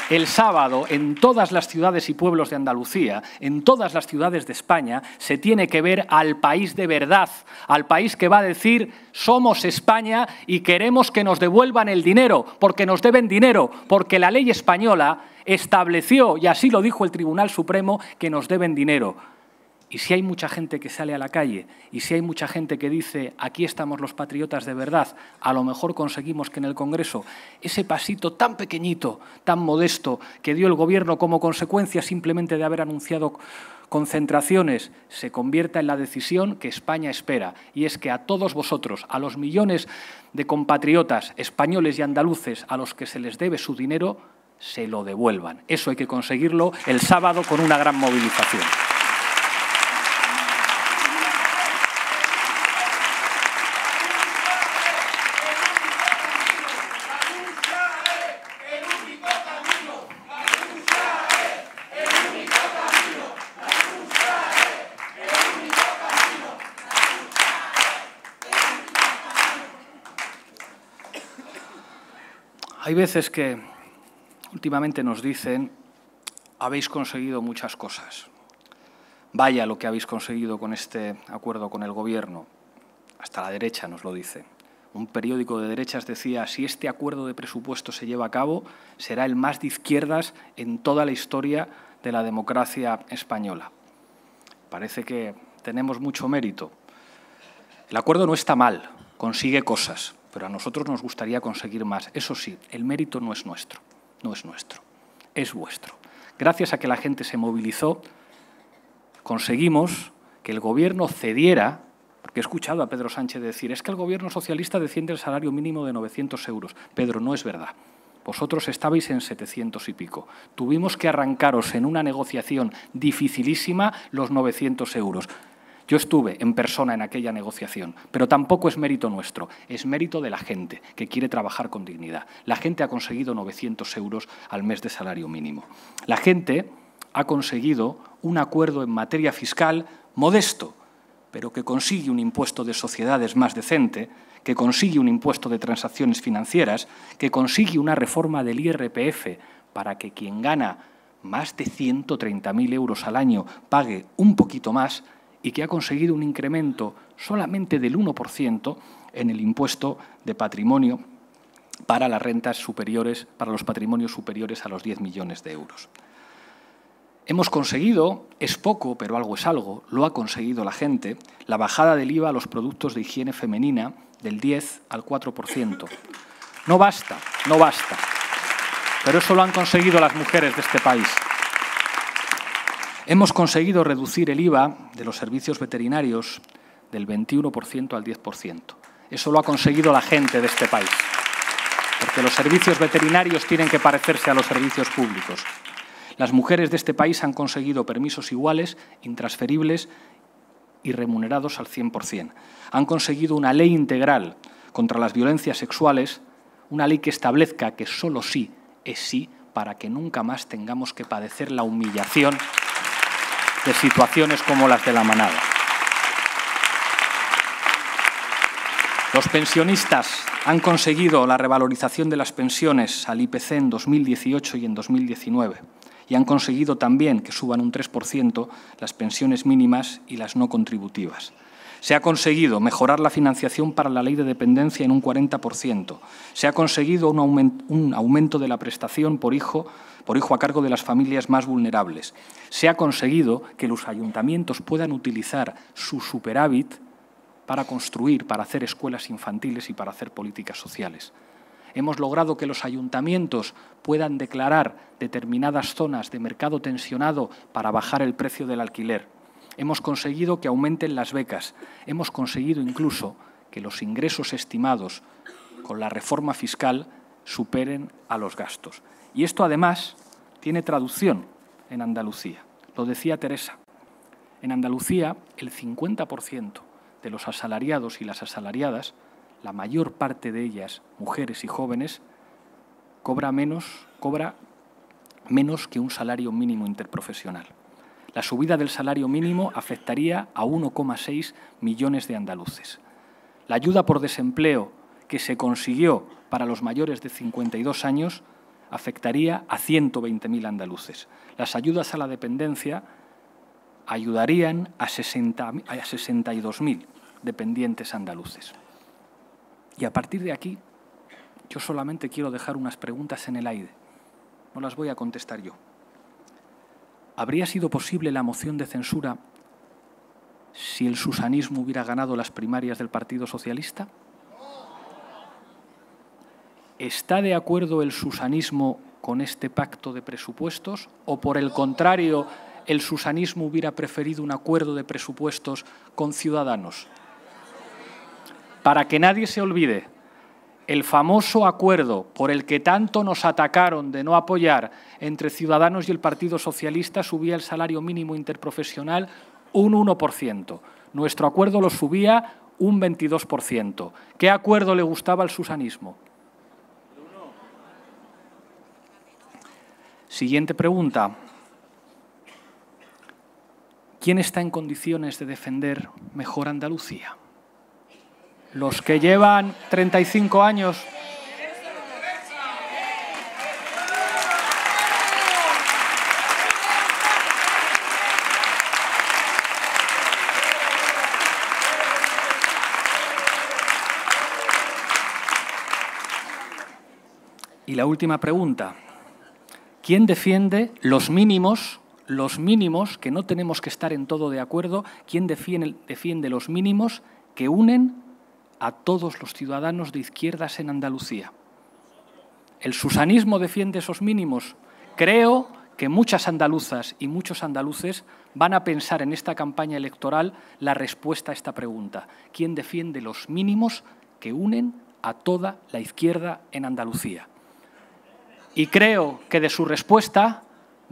el sábado, en todas las ciudades y pueblos de Andalucía, en todas las ciudades de España, se tiene que ver al país de verdad, al país que va a decir somos España y queremos que nos devuelvan el dinero, porque nos deben dinero, porque la ley española estableció, y así lo dijo el Tribunal Supremo, que nos deben dinero. Y si hay mucha gente que sale a la calle y si hay mucha gente que dice aquí estamos los patriotas de verdad, a lo mejor conseguimos que en el Congreso ese pasito tan pequeñito, tan modesto que dio el Gobierno como consecuencia simplemente de haber anunciado concentraciones se convierta en la decisión que España espera. Y es que a todos vosotros, a los millones de compatriotas españoles y andaluces a los que se les debe su dinero, se lo devuelvan. Eso hay que conseguirlo el sábado con una gran movilización. Hay veces que últimamente nos dicen habéis conseguido muchas cosas. Vaya lo que habéis conseguido con este acuerdo con el Gobierno. Hasta la derecha nos lo dice. Un periódico de derechas decía si este acuerdo de presupuesto se lleva a cabo será el más de izquierdas en toda la historia de la democracia española. Parece que tenemos mucho mérito. El acuerdo no está mal, consigue cosas. Pero a nosotros nos gustaría conseguir más. Eso sí, el mérito no es nuestro, es vuestro. Gracias a que la gente se movilizó, conseguimos que el Gobierno cediera, porque he escuchado a Pedro Sánchez decir, es que el Gobierno socialista defiende el salario mínimo de 900 euros. Pedro, no es verdad. Vosotros estabais en 700 y pico. Tuvimos que arrancaros en una negociación dificilísima los 900 euros. Yo estuve en persona en aquella negociación, pero tampoco es mérito nuestro, es mérito de la gente que quiere trabajar con dignidad. La gente ha conseguido 900 euros al mes de salario mínimo. La gente ha conseguido un acuerdo en materia fiscal modesto, pero que consigue un impuesto de sociedades más decente, que consigue un impuesto de transacciones financieras, que consigue una reforma del IRPF para que quien gana más de 130.000 euros al año pague un poquito más, y que ha conseguido un incremento solamente del 1% en el impuesto de patrimonio para las rentas superiores, para los patrimonios superiores a los 10 millones de euros. Hemos conseguido, es poco, pero algo es algo, lo ha conseguido la gente, la bajada del IVA a los productos de higiene femenina del 10 al 4%. No basta, pero eso lo han conseguido las mujeres de este país. Hemos conseguido reducir el IVA de los servicios veterinarios del 21% al 10%. Eso lo ha conseguido la gente de este país, porque los servicios veterinarios tienen que parecerse a los servicios públicos. Las mujeres de este país han conseguido permisos iguales, intransferibles y remunerados al 100%. Han conseguido una ley integral contra las violencias sexuales, una ley que establezca que solo sí es sí, para que nunca más tengamos que padecer la humillación de situaciones como las de La Manada. Los pensionistas han conseguido la revalorización de las pensiones al IPC en 2018 y en 2019 y han conseguido también que suban un 3% las pensiones mínimas y las no contributivas. Se ha conseguido mejorar la financiación para la ley de dependencia en un 40%. Se ha conseguido un aumento de la prestación por hijo a cargo de las familias más vulnerables. Se ha conseguido que los ayuntamientos puedan utilizar su superávit para construir, para hacer escuelas infantiles y para hacer políticas sociales. Hemos logrado que los ayuntamientos puedan declarar determinadas zonas de mercado tensionado para bajar el precio del alquiler. Hemos conseguido que aumenten las becas. Hemos conseguido incluso que los ingresos estimados con la reforma fiscal superen a los gastos. Y esto, además, tiene traducción en Andalucía. Lo decía Teresa. En Andalucía, el 50% de los asalariados y las asalariadas, la mayor parte de ellas, mujeres y jóvenes, cobra menos que un salario mínimo interprofesional. La subida del salario mínimo afectaría a 1,6 millones de andaluces. La ayuda por desempleo que se consiguió para los mayores de 52 años afectaría a 120.000 andaluces. Las ayudas a la dependencia ayudarían a 62.000 dependientes andaluces. Y a partir de aquí, yo solamente quiero dejar unas preguntas en el aire. No las voy a contestar yo. ¿Habría sido posible la moción de censura si el susanismo hubiera ganado las primarias del Partido Socialista? ¿Está de acuerdo el susanismo con este pacto de presupuestos o, por el contrario, el susanismo hubiera preferido un acuerdo de presupuestos con Ciudadanos? Para que nadie se olvide, el famoso acuerdo por el que tanto nos atacaron de no apoyar entre Ciudadanos y el Partido Socialista subía el salario mínimo interprofesional un 1%. Nuestro acuerdo lo subía un 22%. ¿Qué acuerdo le gustaba al susanismo? Siguiente pregunta. ¿Quién está en condiciones de defender mejor Andalucía? Los que llevan 35 años. Y la última pregunta. ¿Quién defiende los mínimos, que no tenemos que estar en todo de acuerdo? ¿Quién defiende los mínimos que unen a todos los ciudadanos de izquierdas en Andalucía? ¿El susanismo defiende esos mínimos? Creo que muchas andaluzas y muchos andaluces van a pensar en esta campaña electoral la respuesta a esta pregunta. ¿Quién defiende los mínimos que unen a toda la izquierda en Andalucía? Y creo que de su respuesta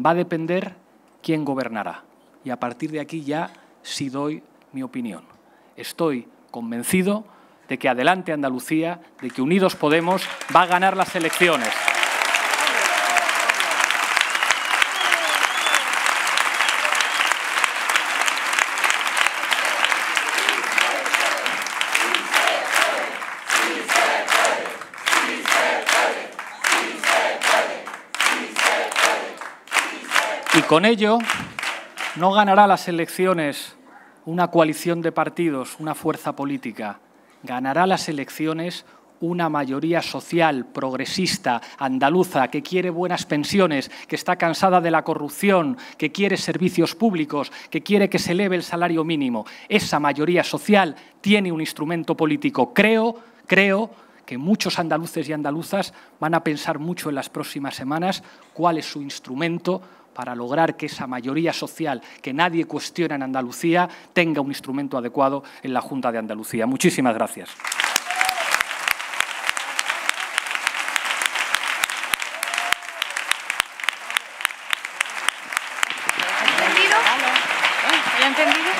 va a depender quién gobernará. Y a partir de aquí ya sí doy mi opinión. Estoy convencido de que adelante Andalucía, de que Unidos Podemos va a ganar las elecciones. Y con ello no ganará las elecciones una coalición de partidos, una fuerza política. Ganará las elecciones una mayoría social, progresista, andaluza, que quiere buenas pensiones, que está cansada de la corrupción, que quiere servicios públicos, que quiere que se eleve el salario mínimo. Esa mayoría social tiene un instrumento político. Creo que muchos andaluces y andaluzas van a pensar mucho en las próximas semanas cuál es su instrumento para lograr que esa mayoría social que nadie cuestiona en Andalucía tenga un instrumento adecuado en la Junta de Andalucía. Muchísimas gracias. ¿Ya entendido?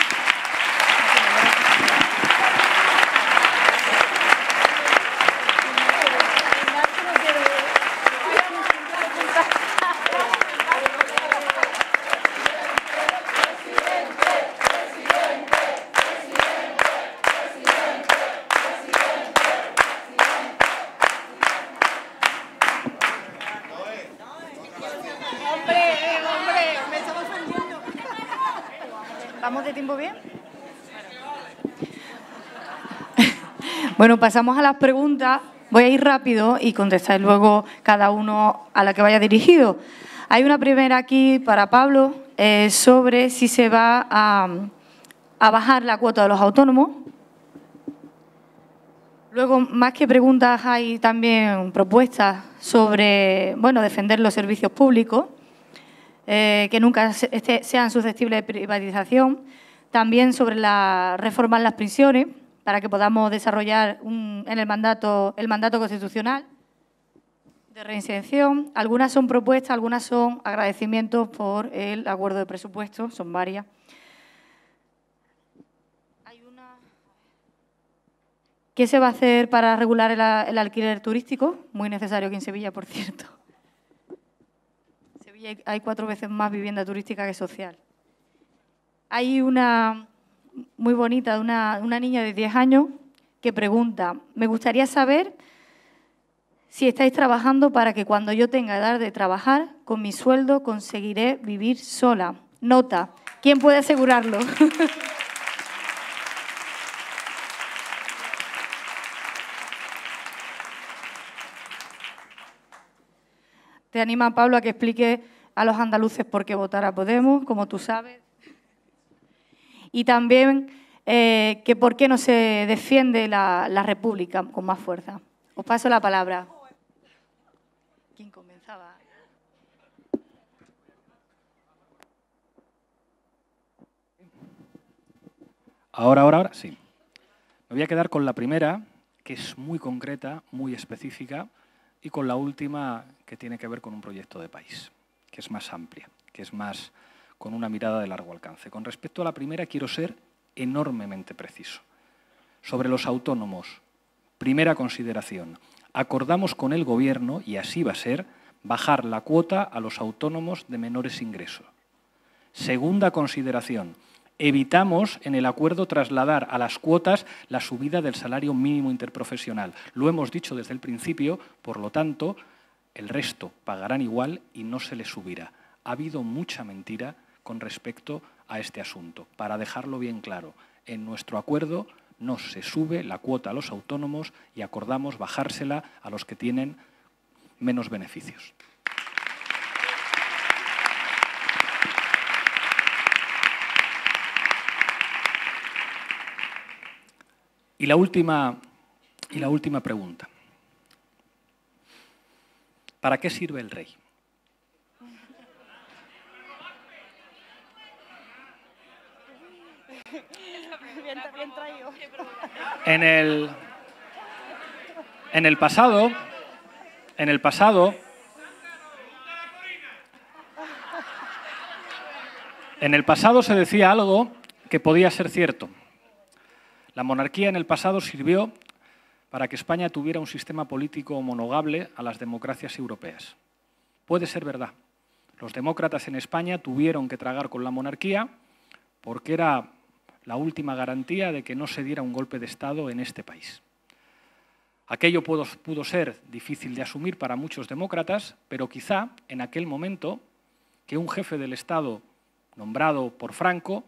¿Vamos de tiempo bien? Bueno, pasamos a las preguntas. Voy a ir rápido y contestáis luego cada uno a la que vaya dirigido. Hay una primera aquí para Pablo sobre si se va a bajar la cuota de los autónomos. Luego, más que preguntas, hay también propuestas sobre, bueno, defender los servicios públicos, que nunca sean susceptibles de privatización. También sobre reformar las prisiones, para que podamos desarrollar en el mandato constitucional de reinserción. Algunas son propuestas, algunas son agradecimientos por el acuerdo de presupuestos, son varias. Hay una. ¿Qué se va a hacer para regular el alquiler turístico? Muy necesario aquí en Sevilla, por cierto. En Sevilla hay 4 veces más vivienda turística que social. Hay una muy bonita de una niña de 10 años que pregunta: me gustaría saber si estáis trabajando para que cuando yo tenga edad de trabajar, con mi sueldo conseguiré vivir sola. Nota, ¿quién puede asegurarlo? Te anima, Pablo, a que explique a los andaluces por qué votar a Podemos, como tú sabes. Y también que por qué no se defiende la República con más fuerza. Os paso la palabra. ¿Quién comenzaba? Ahora, sí. Me voy a quedar con la primera, que es muy concreta, muy específica, y con la última, que tiene que ver con un proyecto de país, que es más amplia, que es más con una mirada de largo alcance. Con respecto a la primera, quiero ser enormemente preciso. Sobre los autónomos, primera consideración. Acordamos con el Gobierno, y así va a ser, bajar la cuota a los autónomos de menores ingresos. Segunda consideración. Evitamos en el acuerdo trasladar a las cuotas la subida del salario mínimo interprofesional. Lo hemos dicho desde el principio, por lo tanto, el resto pagarán igual y no se les subirá. Ha habido mucha mentira con respecto a este asunto. Para dejarlo bien claro, en nuestro acuerdo no se sube la cuota a los autónomos y acordamos bajársela a los que tienen menos beneficios. Y la última pregunta. ¿Para qué sirve el rey? En el pasado se decía algo que podía ser cierto. La monarquía en el pasado sirvió para que España tuviera un sistema político homologable a las democracias europeas. Puede ser verdad. Los demócratas en España tuvieron que tragar con la monarquía porque era la última garantía de que no se diera un golpe de Estado en este país. Aquello pudo ser difícil de asumir para muchos demócratas, pero quizá en aquel momento que un jefe del Estado nombrado por Franco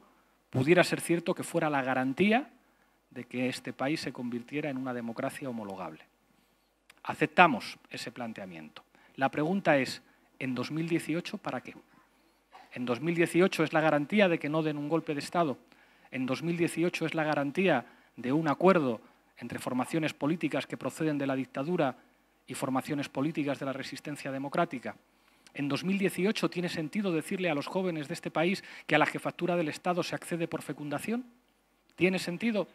pudiera ser cierto que fuera la garantía de que este país se convirtiera en una democracia homologable. Aceptamos ese planteamiento. La pregunta es, ¿en 2018 para qué? ¿En 2018 es la garantía de que no den un golpe de Estado? ¿En 2018 es la garantía de un acuerdo entre formaciones políticas que proceden de la dictadura y formaciones políticas de la resistencia democrática? ¿En 2018 tiene sentido decirle a los jóvenes de este país que a la jefatura del Estado se accede por fecundación? ¿Tiene sentido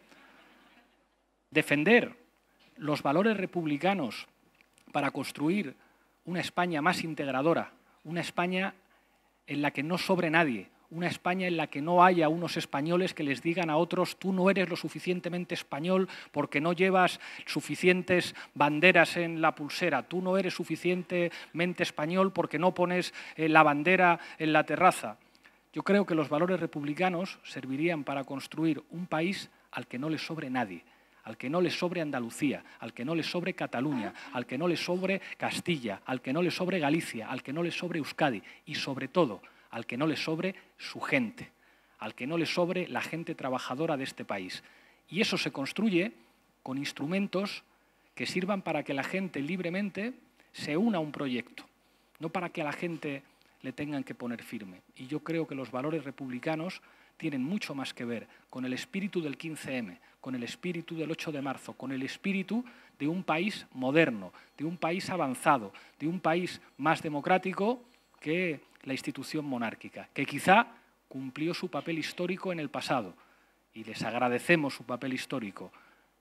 defender los valores republicanos para construir una España más integradora, una España en la que no sobre nadie, una España en la que no haya unos españoles que les digan a otros: tú no eres lo suficientemente español porque no llevas suficientes banderas en la pulsera, tú no eres suficientemente español porque no pones la bandera en la terraza? Yo creo que los valores republicanos servirían para construir un país al que no le sobre nadie, al que no le sobre Andalucía, al que no le sobre Cataluña, al que no le sobre Castilla, al que no le sobre Galicia, al que no le sobre Euskadi y, sobre todo, al que no le sobre su gente, al que no le sobre la gente trabajadora de este país. Y eso se construye con instrumentos que sirvan para que la gente libremente se una a un proyecto, no para que a la gente le tengan que poner firme. Y yo creo que los valores republicanos tienen mucho más que ver con el espíritu del 15M, con el espíritu del 8 de marzo, con el espíritu de un país moderno, de un país avanzado, de un país más democrático que la institución monárquica, que quizá cumplió su papel histórico en el pasado, y les agradecemos su papel histórico,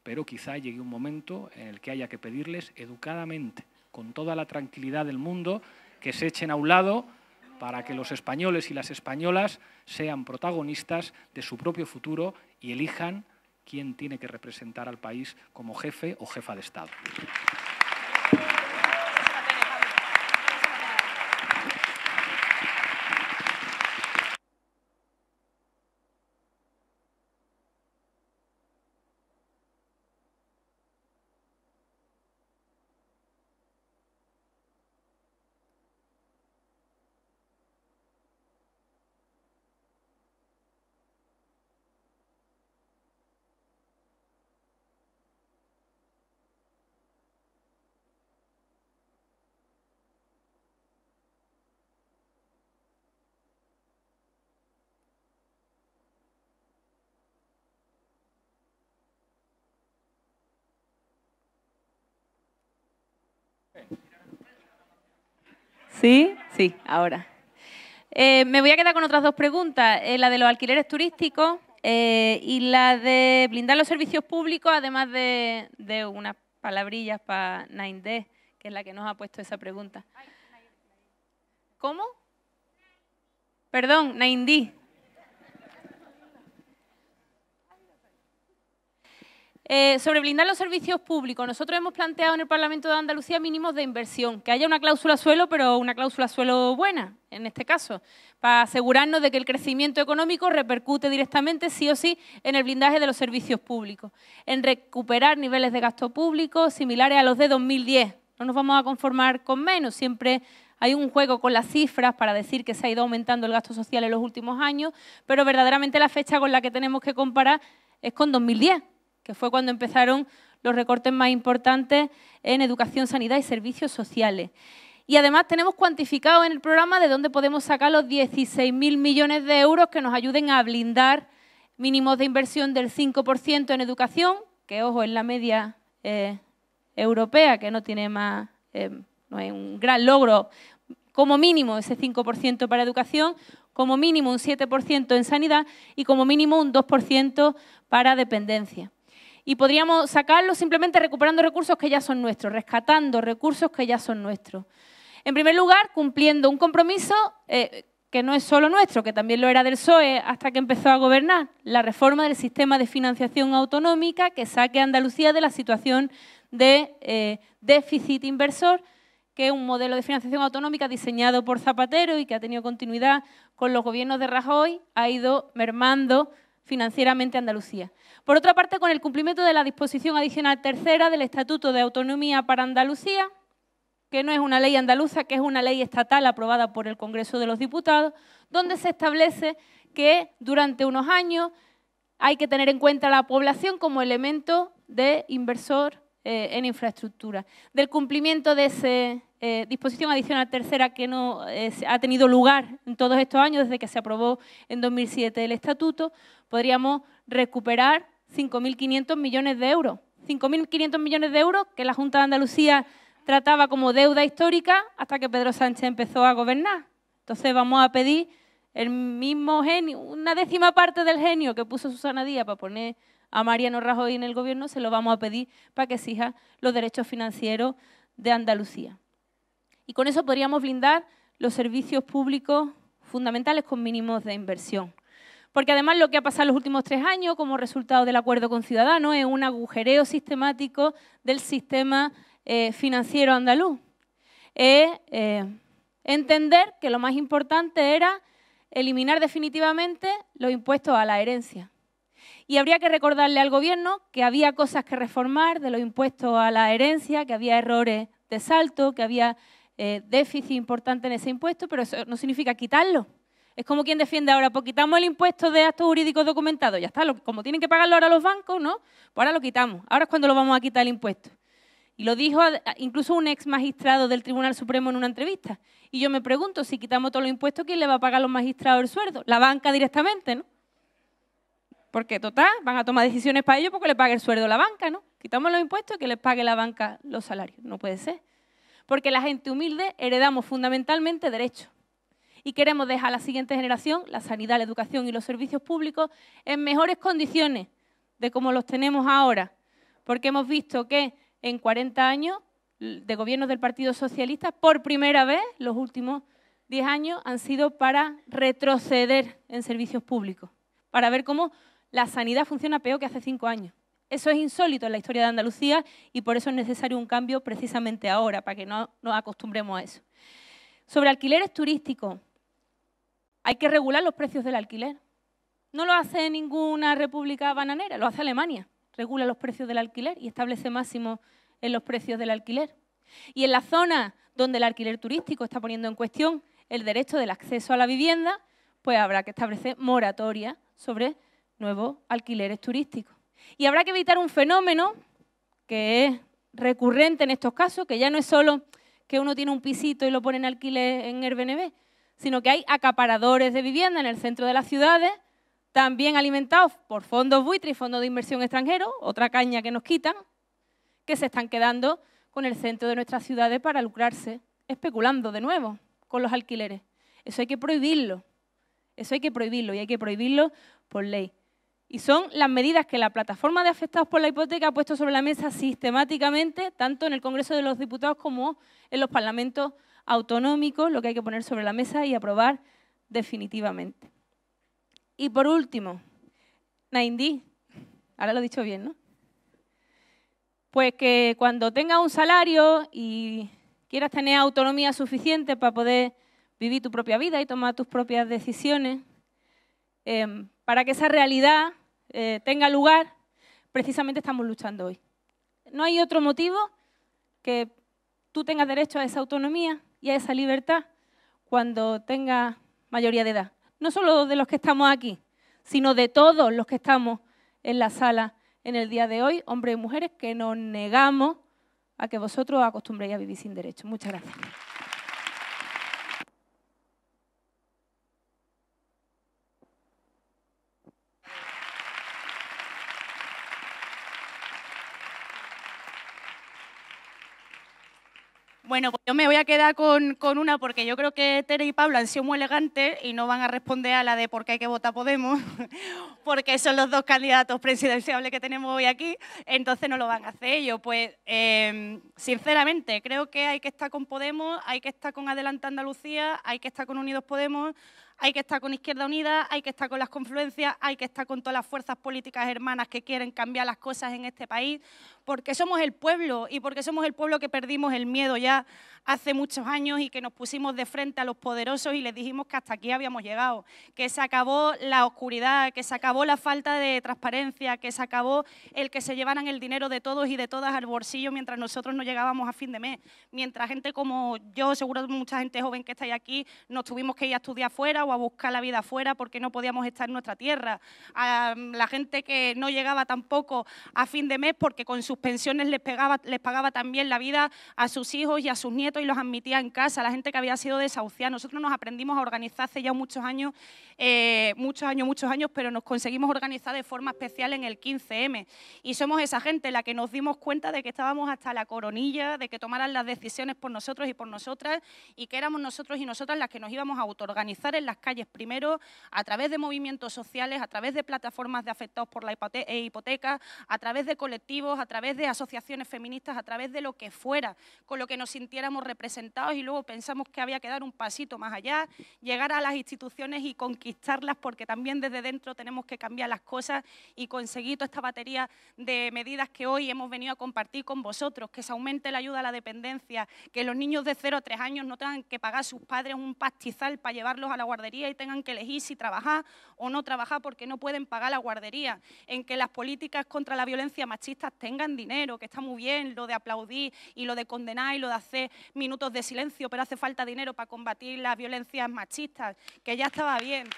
pero quizá llegue un momento en el que haya que pedirles educadamente, con toda la tranquilidad del mundo, que se echen a un lado para que los españoles y las españolas sean protagonistas de su propio futuro y elijan quién tiene que representar al país como jefe o jefa de Estado. ¿Sí? Sí, ahora. Me voy a quedar con otras dos preguntas, la de los alquileres turísticos y la de blindar los servicios públicos, además de unas palabrillas para Naindé, que es la que nos ha puesto esa pregunta. ¿Cómo? Perdón, Naindí. Sobre blindar los servicios públicos, nosotros hemos planteado en el Parlamento de Andalucía mínimos de inversión, que haya una cláusula suelo, pero una cláusula suelo buena, en este caso, para asegurarnos de que el crecimiento económico repercute directamente, sí o sí, en el blindaje de los servicios públicos, en recuperar niveles de gasto público similares a los de 2010. No nos vamos a conformar con menos, siempre hay un juego con las cifras para decir que se ha ido aumentando el gasto social en los últimos años, pero verdaderamente la fecha con la que tenemos que comparar es con 2010. Que fue cuando empezaron los recortes más importantes en educación, sanidad y servicios sociales. Y además tenemos cuantificado en el programa de dónde podemos sacar los 16.000 millones de euros que nos ayuden a blindar mínimos de inversión del 5% en educación, que ojo, es la media europea, que no tiene más, no es un gran logro, como mínimo ese 5% para educación, como mínimo un 7% en sanidad y como mínimo un 2% para dependencia. Y podríamos sacarlo simplemente recuperando recursos que ya son nuestros, rescatando recursos que ya son nuestros. En primer lugar, cumpliendo un compromiso que no es solo nuestro, que también lo era del PSOE hasta que empezó a gobernar, la reforma del sistema de financiación autonómica que saque a Andalucía de la situación de déficit inversor, que es un modelo de financiación autonómica diseñado por Zapatero y que ha tenido continuidad con los gobiernos de Rajoy, ha ido mermando financieramente a Andalucía. Por otra parte, con el cumplimiento de la disposición adicional tercera del Estatuto de Autonomía para Andalucía, que no es una ley andaluza, que es una ley estatal aprobada por el Congreso de los Diputados, donde se establece que durante unos años hay que tener en cuenta a la población como elemento de inversor en infraestructura. Del cumplimiento de esa disposición adicional tercera que no ha tenido lugar en todos estos años, desde que se aprobó en 2007 el Estatuto, podríamos recuperar 5.500 millones de euros. 5.500 millones de euros que la Junta de Andalucía trataba como deuda histórica hasta que Pedro Sánchez empezó a gobernar. Entonces vamos a pedir el mismo genio, una décima parte del genio que puso Susana Díaz para poner a Mariano Rajoy en el gobierno, se lo vamos a pedir para que exija los derechos financieros de Andalucía. Y con eso podríamos blindar los servicios públicos fundamentales con mínimos de inversión. Porque además lo que ha pasado en los últimos 3 años como resultado del acuerdo con Ciudadanos es un agujereo sistemático del sistema financiero andaluz. Entender que lo más importante era eliminar definitivamente los impuestos a la herencia. Y habría que recordarle al Gobierno que había cosas que reformar de los impuestos a la herencia, que había errores de salto, que había déficit importante en ese impuesto, pero eso no significa quitarlo. Es como quien defiende ahora, pues quitamos el impuesto de actos jurídicos documentados, ya está, como tienen que pagarlo ahora los bancos, ¿no? Pues ahora lo quitamos, ahora es cuando lo vamos a quitar el impuesto. Y lo dijo incluso un ex magistrado del Tribunal Supremo en una entrevista. Y yo me pregunto, si quitamos todos los impuestos, ¿quién le va a pagar a los magistrados el sueldo? La banca directamente, ¿no? Porque, total, van a tomar decisiones para ellos porque le pague el sueldo a la banca, ¿no? Quitamos los impuestos y que les pague la banca los salarios. No puede ser. Porque la gente humilde heredamos fundamentalmente derechos. Y queremos dejar a la siguiente generación la sanidad, la educación y los servicios públicos en mejores condiciones de como los tenemos ahora. Porque hemos visto que en 40 años de gobiernos del Partido Socialista, por primera vez, los últimos 10 años han sido para retroceder en servicios públicos, para ver cómo la sanidad funciona peor que hace 5 años. Eso es insólito en la historia de Andalucía y por eso es necesario un cambio precisamente ahora, para que no nos acostumbremos a eso. Sobre alquileres turísticos, hay que regular los precios del alquiler. No lo hace ninguna república bananera, lo hace Alemania. Regula los precios del alquiler y establece máximos en los precios del alquiler. Y en la zona donde el alquiler turístico está poniendo en cuestión el derecho del acceso a la vivienda, pues habrá que establecer moratoria sobre nuevos alquileres turísticos. Y habrá que evitar un fenómeno que es recurrente en estos casos, que ya no es solo que uno tiene un pisito y lo pone en alquiler en Airbnb, sino que hay acaparadores de vivienda en el centro de las ciudades, también alimentados por fondos buitre y fondos de inversión extranjeros, otra caña que nos quitan, que se están quedando con el centro de nuestras ciudades para lucrarse, especulando de nuevo con los alquileres. Eso hay que prohibirlo. Eso hay que prohibirlo y hay que prohibirlo por ley. Y son las medidas que la plataforma de afectados por la hipoteca ha puesto sobre la mesa sistemáticamente, tanto en el Congreso de los Diputados como en los parlamentos autonómicos, lo que hay que poner sobre la mesa y aprobar definitivamente. Y por último, Naindí, ahora lo he dicho bien, ¿no? Pues que cuando tengas un salario y quieras tener autonomía suficiente para poder vivir tu propia vida y tomar tus propias decisiones, para que esa realidad tenga lugar, precisamente estamos luchando hoy. No hay otro motivo que tú tengas derecho a esa autonomía y a esa libertad cuando tengas mayoría de edad. No solo de los que estamos aquí, sino de todos los que estamos en la sala en el día de hoy, hombres y mujeres, que nos negamos a que vosotros os acostumbréis a vivir sin derecho. Muchas gracias. Bueno, pues yo me voy a quedar con una porque yo creo que Tere y Pablo han sido muy elegantes y no van a responder a la de por qué hay que votar Podemos, porque son los dos candidatos presidenciables que tenemos hoy aquí, entonces no lo van a hacer ellos. Pues sinceramente creo que hay que estar con Podemos, hay que estar con Adelante Andalucía, hay que estar con Unidos Podemos, hay que estar con Izquierda Unida, hay que estar con las confluencias, hay que estar con todas las fuerzas políticas hermanas que quieren cambiar las cosas en este país, porque somos el pueblo y porque somos el pueblo que perdimos el miedo ya hace muchos años y que nos pusimos de frente a los poderosos y les dijimos que hasta aquí habíamos llegado, que se acabó la oscuridad, que se acabó la falta de transparencia, que se acabó el que se llevaran el dinero de todos y de todas al bolsillo mientras nosotros no llegábamos a fin de mes, mientras gente como yo, seguro mucha gente joven que estáis aquí, nos tuvimos que ir a estudiar fuera o a buscar la vida fuera porque no podíamos estar en nuestra tierra, a la gente que no llegaba tampoco a fin de mes porque con sus pensiones les pagaba también la vida a sus hijos y a sus nietos y los admitía en casa, la gente que había sido desahuciada. Nosotros nos aprendimos a organizar hace ya muchos años, pero nos conseguimos organizar de forma especial en el 15M. Y somos esa gente la que nos dimos cuenta de que estábamos hasta la coronilla, de que tomaran las decisiones por nosotros y por nosotras, y que éramos nosotros y nosotras las que nos íbamos a autoorganizar en las calles primero, a través de movimientos sociales, a través de plataformas de afectados por la hipoteca, a través de colectivos, a través de asociaciones feministas, a través de lo que fuera, con lo que nos sintiéramos representados, y luego pensamos que había que dar un pasito más allá, llegar a las instituciones y conquistarlas, porque también desde dentro tenemos que cambiar las cosas y conseguir toda esta batería de medidas que hoy hemos venido a compartir con vosotros, que se aumente la ayuda a la dependencia, que los niños de 0 a 3 años no tengan que pagar a sus padres un pastizal para llevarlos a la guardería guardería y tengan que elegir si trabajar o no trabajar porque no pueden pagar la guardería, en que las políticas contra la violencia machista tengan dinero, que está muy bien lo de aplaudir y lo de condenar y lo de hacer minutos de silencio, pero hace falta dinero para combatir las violencias machistas, que ya estaba bien.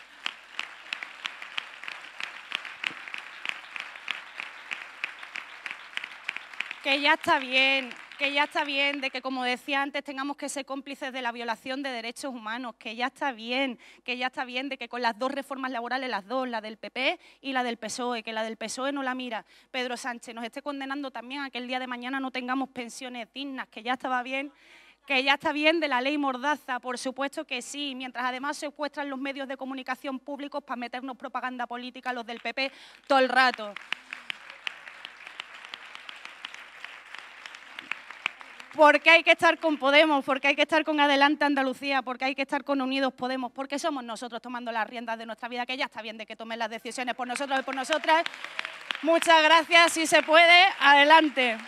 Que ya está bien de que, como decía antes, tengamos que ser cómplices de la violación de derechos humanos, que ya está bien de que con las dos reformas laborales, las dos, la del PP y la del PSOE, que la del PSOE no la mira Pedro Sánchez, nos esté condenando también a que el día de mañana no tengamos pensiones dignas, que ya estaba bien. Que ya está bien de la ley Mordaza, por supuesto que sí, mientras además secuestran los medios de comunicación públicos para meternos propaganda política los del PP todo el rato. Porque hay que estar con Podemos, porque hay que estar con Adelante Andalucía, porque hay que estar con Unidos Podemos, porque somos nosotros tomando las riendas de nuestra vida, que ya está bien de que tomen las decisiones por nosotros y por nosotras. Muchas gracias, si se puede, adelante.